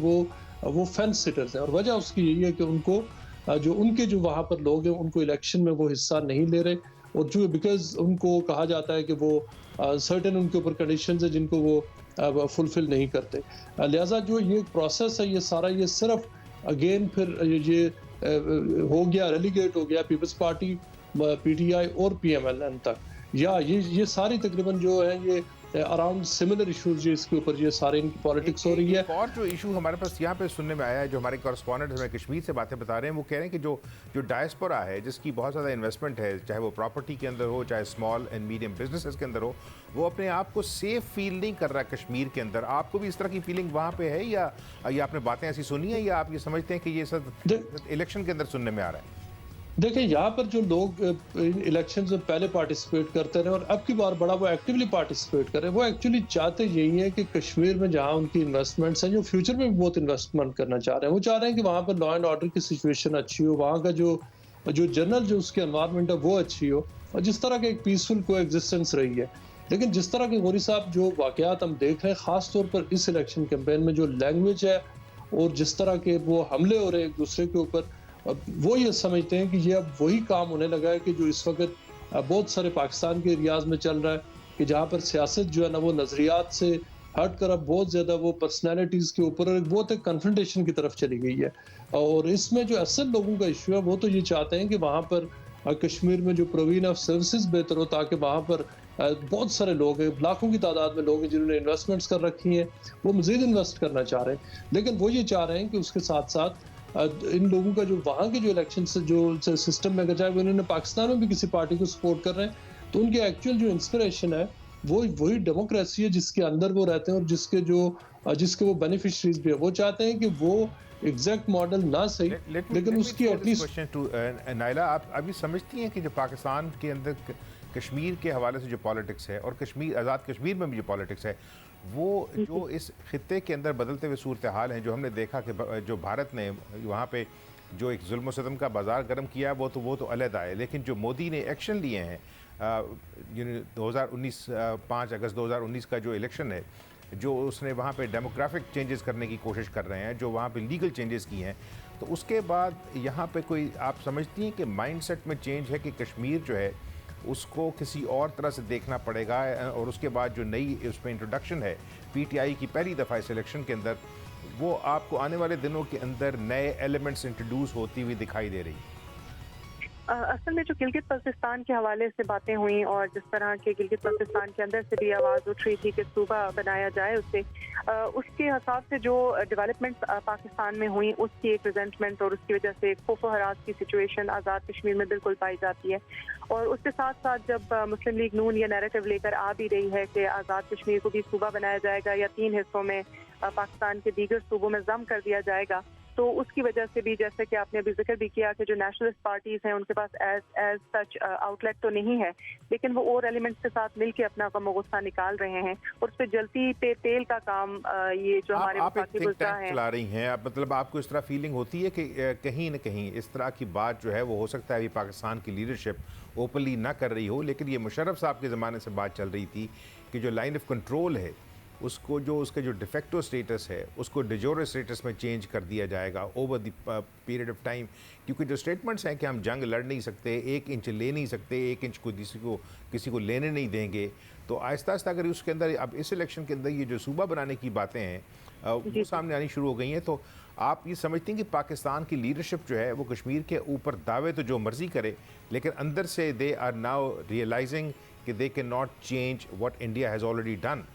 [SPEAKER 11] वो फेंस सिटर्स हैं, और वजह उसकी यही है कि उनको जो उनके जो वहाँ पर लोग हैं उनको इलेक्शन में वो हिस्सा नहीं ले रहे, और जो बिकॉज उनको कहा जाता है कि वो सर्टेन उनके ऊपर कंडीशंस है जिनको वो फुलफिल नहीं करते। लिहाजा जो ये प्रोसेस है, ये सारा ये सिर्फ अगेन फिर ये हो गया, रेलीगेट हो गया पीपल्स पार्टी, PTI और PMLN तक, या ये सारी तकरीबन जो है ये अराउंड सिमिलर इशूज इसके ऊपर ये सारे इनकी पॉलिटिक्स हो रही है।
[SPEAKER 1] और जो इशू हमारे पास यहाँ पे सुनने में आया है, जो हमारे कॉरेस्पॉन्डेंट हमें कश्मीर से बातें बता रहे हैं, वो कह रहे हैं कि जो डायस्पोरा है, जिसकी बहुत ज़्यादा इन्वेस्टमेंट है, चाहे वो प्रॉपर्टी के अंदर हो, चाहे स्मॉल एंड मीडियम बिजनेसेस के अंदर हो, वो अपने आप को सेफ फील नहीं कर रहा कश्मीर के अंदर। आपको भी इस तरह की फीलिंग वहाँ पे है, या आपने बातें ऐसी सुनी है, या आप ये समझते हैं कि ये सब इलेक्शन के अंदर सुनने में आ रहा है?
[SPEAKER 11] देखिए, यहाँ पर जो लोग इलेक्शन में पहले पार्टिसिपेट करते रहे और अब की बार बड़ा वो एक्टिवली पार्टिसिपेट कर रहे हैं, वो एक्चुअली चाहते यही है कि कश्मीर में जहाँ उनकी इन्वेस्टमेंट्स हैं, जो फ्यूचर में भी बहुत इन्वेस्टमेंट करना चाह रहे हैं, वो चाह रहे हैं कि वहाँ पर लॉ एंड ऑर्डर की सिचुएशन अच्छी हो, वहाँ का जो जनरल जो उसकी एनवायरनमेंट है वो अच्छी हो, और जिस तरह का एक पीसफुल को एग्जिस्टेंस रही है। लेकिन जिस तरह के गौरी साहब जो वाकयात हम देख रहे हैं, ख़ास तौर पर इस इलेक्शन कैंपेन में जो लैंग्वेज है और जिस तरह के वो हमले हो रहे हैं एक दूसरे के ऊपर, वो ये समझते हैं कि ये अब वही काम होने लगा है कि जो इस वक्त बहुत सारे पाकिस्तान के एरियाज में चल रहा है, कि जहाँ पर सियासत जो है ना वो नज़रियात से हट कर अब बहुत ज़्यादा वो पर्सनैलिटीज़ के ऊपर और बहुत एक कन्फ्रंटेशन की तरफ चली गई है। और इसमें जो असल लोगों का इशू है वो तो ये चाहते हैं कि वहाँ पर कश्मीर में जो प्रोविजन ऑफ सर्विसेज बेहतर हो, ताकि वहाँ पर बहुत सारे लोग हैं, लाखों की तादाद में लोग हैं जिन्होंने इन्वेस्टमेंट्स कर रखी हैं, वो मज़ीद इन्वेस्ट करना चाह रहे हैं। लेकिन वो ये चाह रहे हैं कि उसके साथ साथ इन लोगों का जो वहाँ के जो इलेक्शन से जो सिस्टम में, अगर चाहे उन्होंने पाकिस्तान में भी किसी पार्टी को सपोर्ट कर रहे हैं, तो उनकी एक्चुअल जो इंस्पिरेशन है वो वही डेमोक्रेसी है जिसके अंदर वो रहते हैं और जिसके वो बेनिफिशरीज भी है। वो चाहते हैं कि वो एग्जैक्ट मॉडल ना सही लेकिन उसकी एटलीस्ट।
[SPEAKER 1] नाइला, आप अभी समझती हैं कि जो पाकिस्तान के अंदर कश्मीर के हवाले से जो पॉलिटिक्स है और कश्मीर, आज़ाद कश्मीर में भी जो पॉलिटिक्स है, वो जो इस खित्ते के अंदर बदलते हुए सूरत हाल हैं, जो हमने देखा कि जो भारत ने वहाँ पे जो एक जुल्म सितम का बाजार गर्म किया वो तो अलग है, लेकिन जो मोदी ने एक्शन लिए हैं 2019 5 अगस्त 2019 का जो इलेक्शन है, जो उसने वहाँ पे डेमोग्राफिक चेंजेस करने की कोशिश कर रहे हैं, जो वहाँ पे लीगल चेंजेस किए हैं, तो उसके बाद यहाँ पे कोई आप समझती हैं कि माइंडसेट में चेंज है कि कश्मीर जो है उसको किसी और तरह से देखना पड़ेगा, और उसके बाद जो नई उस पर इंट्रोडक्शन है पीटीआई की पहली दफ़ा इस इलेक्शन के अंदर, वो आपको आने वाले दिनों के अंदर नए एलिमेंट्स इंट्रोड्यूस होती हुई दिखाई दे रही है?
[SPEAKER 10] असल में जो गिलगित बल्तिस्तान के हवाले से बातें हुई और जिस तरह के गिलगित बल्तिस्तान के अंदर से भी आवाज़ उठ रही थी कि सूबा बनाया जाए, उसके हिसाब से जो डेवलपमेंट्स पाकिस्तान में हुई उसकी एक रिजेंटमेंट और उसकी वजह से खौफ हरास की सिचुएशन आज़ाद कश्मीर में बिल्कुल पाई जाती है। और उसके साथ साथ जब मुस्लिम लीग नून ये नैरेटिव लेकर आ भी रही है कि आज़ाद कश्मीर को भी सूबा बनाया जाएगा या 3 हिस्सों में पाकिस्तान के दीगर सूबों में जम कर दिया जाएगा, तो उसकी वजह से भी, जैसे कि आपने अभी जिक्र भी किया कि जो नेशनलिस्ट पार्टीज हैं उनके पास एज सच आउटलेट तो नहीं है, लेकिन वो और एलिमेंट्स के साथ मिलकर अपना गम गुस्सा निकाल रहे हैं और उस पर जलती पे तेल का काम ये जो हमारे
[SPEAKER 1] आप एक थिंक टैंक चला रही हैं, मतलब आपको इस तरह फीलिंग होती है कि कहीं न कहीं इस तरह की बात जो है वो हो सकता है अभी पाकिस्तान की लीडरशिप ओपनली ना कर रही हो, लेकिन ये मुशर्रफ साहब के ज़माने से बात चल रही थी कि जो लाइन ऑफ कंट्रोल है उसको, जो उसका जो डिफेक्टो स्टेटस है उसको डिजोरे स्टेटस में चेंज कर दिया जाएगा over the period of time, क्योंकि जो स्टेटमेंट्स हैं कि हम जंग लड़ नहीं सकते, 1 इंच ले नहीं सकते, 1 इंच को किसी को लेने नहीं देंगे, तो आहिस्ता आहिस्ता अगर उसके अंदर अब इस इलेक्शन के अंदर ये जो सूबा बनाने की बातें हैं वो सामने आनी शुरू हो गई हैं, तो आप ये समझते हैं कि पाकिस्तान की लीडरशिप जो है वो कश्मीर के ऊपर दावे तो जो मर्जी करे, लेकिन अंदर से दे आर नाउ रियलाइजिंग कि they can not change what India has already done?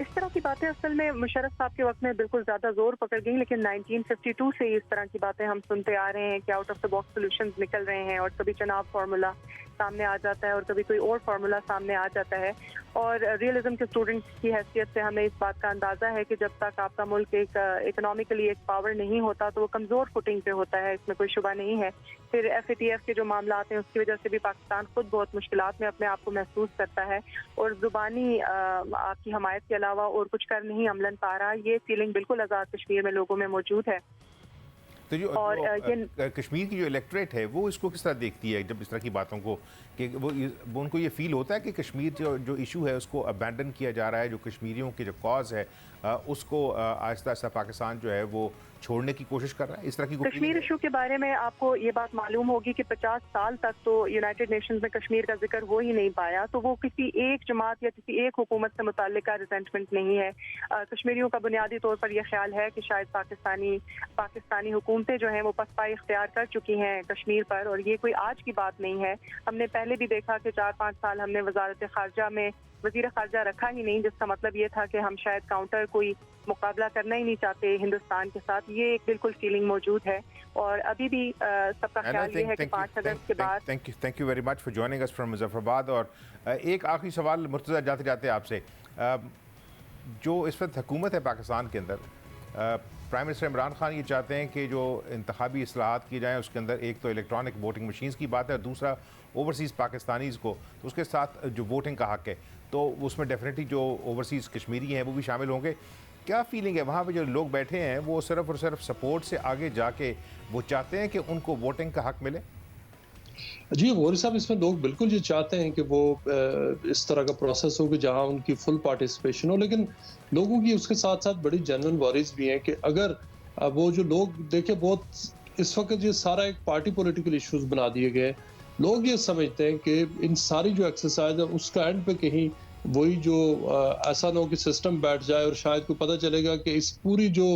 [SPEAKER 10] इस तरह की बातें असल में मुशर्रफ साहब के वक्त में बिल्कुल ज़्यादा जोर पकड़ गई, लेकिन 1952 से इस तरह की बातें हम सुनते आ रहे हैं कि out of the box solutions निकल रहे हैं और कभी चुनाव फार्मूला सामने आ जाता है और कभी कोई और फार्मूला सामने आ जाता है। और रियलिज्म के स्टूडेंट की हैसियत से हमें इस बात का अंदाज़ा है कि जब तक आपका मुल्क एक इकोनॉमिकली एक पावर नहीं होता तो वो कमज़ोर फुटिंग पे होता है, इसमें कोई शुबा नहीं है। फिर FATF के जो मामला हैं उसकी वजह से भी पाकिस्तान खुद बहुत मुश्किलात में अपने आप को महसूस करता है और ज़ुबानी आपकी हमायत के अलावा और कुछ कर नहीं अमलन पा रहा। ये फीलिंग बिल्कुल आज़ाद कश्मीर में लोगों में मौजूद है।
[SPEAKER 1] तो जो कश्मीर की जो इलेक्ट्रेट है वो इसको किस तरह देखती है जब इस तरह की बातों को, कि वो उनको ये फील होता है कि कश्मीर जो इशू है उसको अबैंडन किया जा रहा है, जो कश्मीरियों के जो कॉज है उसको आहिस्ता आहिस्ता पाकिस्तान जो है वो छोड़ने की कोशिश कर रहा है, इस तरह की
[SPEAKER 10] कश्मीर इशू के बारे में आपको ये बात मालूम होगी कि 50 साल तक तो यूनाइटेड नेशंस में कश्मीर का जिक्र हो ही नहीं पाया, तो वो किसी एक जमात या किसी एक हुकूमत से मुताल्लिक का रिजेंटमेंट नहीं है। कश्मीरियों का बुनियादी तौर पर यह ख्याल है कि शायद पाकिस्तानी हुकूमतें जो हैं वो पसपाई इख्तियार कर चुकी हैं कश्मीर पर, और ये कोई आज की बात नहीं है। हमने पहले भी देखा कि 4-5 साल हमने वजारत खारजा में वजीर खारजा रखा ही नहीं, जिसका मतलब ये था कि हम शायद काउंटर कोई मुकाबला करना ही नहीं चाहते हिंदुस्तान के साथ। ये एक बिल्कुल फीलिंग मौजूद है और अभी भी सबका ख्याल ये है कि 5 अगस्त के बाद।
[SPEAKER 1] Thank you very much for joining us from Muzaffarabad. और एक आखिरी सवाल मुर्तज़ा जाते जाते आपसे, जो इस वक्त हुकूमत है पाकिस्तान के अंदर, प्राइम मिनिस्टर इमरान खान ये चाहते हैं कि जो इंतखाबी इस्लाहात किए जाएँ उसके अंदर एक तो इलेक्ट्रॉनिक वोटिंग मशीन्स की बात है और दूसरा ओवरसीज़ पाकिस्तानीज़ को तो उसके साथ जो वोटिंग का हक़ है तो उसमें डेफिनेटली जो ओवरसीज़ कश्मीरी हैं वो भी शामिल होंगे। क्या फीलिंग है वहाँ पे जो लोग बैठे हैं वो सिर्फ और सिर्फ सपोर्ट से आगे जाके वो चाहते हैं कि उनको वोटिंग का हक़ मिले?
[SPEAKER 11] जी वोरी साहब, इसमें लोग बिल्कुल ये चाहते हैं कि वो इस तरह का प्रोसेस हो कि जहां उनकी फुल पार्टिसिपेशन हो, लेकिन लोगों की उसके साथ साथ बड़ी जेन्युइन वरीज भी हैं कि अगर वो जो लोग देखे बहुत इस वक्त ये सारा एक पार्टी पॉलिटिकल इश्यूज बना दिए गए, लोग ये समझते हैं कि इन सारी जो एक्सरसाइज है उसका एंड पे कहीं वही जो ऐसा ना हो कि सिस्टम बैठ जाए और शायद को पता चलेगा कि इस पूरी जो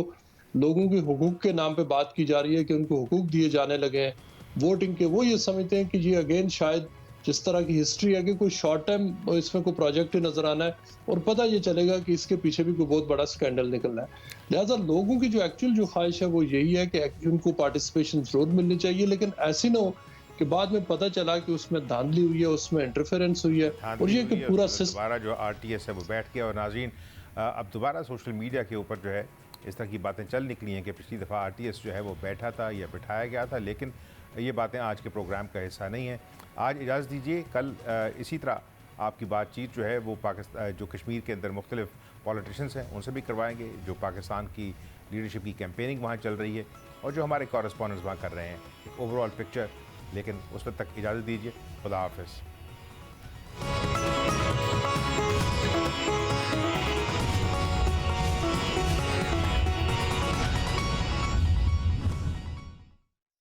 [SPEAKER 11] लोगों के हुकूक के नाम पे बात की जा रही है कि उनको हुकूक दिए जाने लगे हैं वोटिंग के, वो ये समझते हैं कि ये अगेन शायद जिस तरह की हिस्ट्री है कि कोई शॉर्ट टाइम इसमें कोई प्रोजेक्ट ही नजर आना है और पता ये चलेगा कि इसके पीछे भी कोई बहुत बड़ा स्कैंडल निकल रहा है। लिहाजा लोगों की जो एक्चुअल जो ख्वाहिश है वो यही है कि उनको पार्टिसिपेशन जरूर मिलनी चाहिए, लेकिन ऐसी ना हो कि बाद में पता चला कि उसमें धांधली हुई है, उसमें इंटरफेरेंस हुई है और ये कि पूरा सिस्टम
[SPEAKER 1] दोबारा जो RTS है वो बैठ गया। और नाज़रीन अब दोबारा सोशल मीडिया के ऊपर जो है इस तरह की बातें चल निकली हैं कि पिछली दफ़ा RTS जो है वो बैठा था या बिठाया गया था, लेकिन ये बातें आज के प्रोग्राम का हिस्सा नहीं है। आज इजाज़त दीजिए, कल इसी तरह आपकी बातचीत जो है वो पाकिस्तान जो कश्मीर के अंदर मुख्तलिफ पॉलिटिशियंस हैं उनसे भी करवाएंगे, जो पाकिस्तान की लीडरशिप की कैंपेनिंग वहाँ चल रही है और जो हमारे कॉरेस्पॉन्डेंट्स वहाँ कर रहे हैं, एक ओवरऑल पिक्चर। लेकिन उस वक्त तक इजाज़त दीजिए, खुदा हाफ़िज़।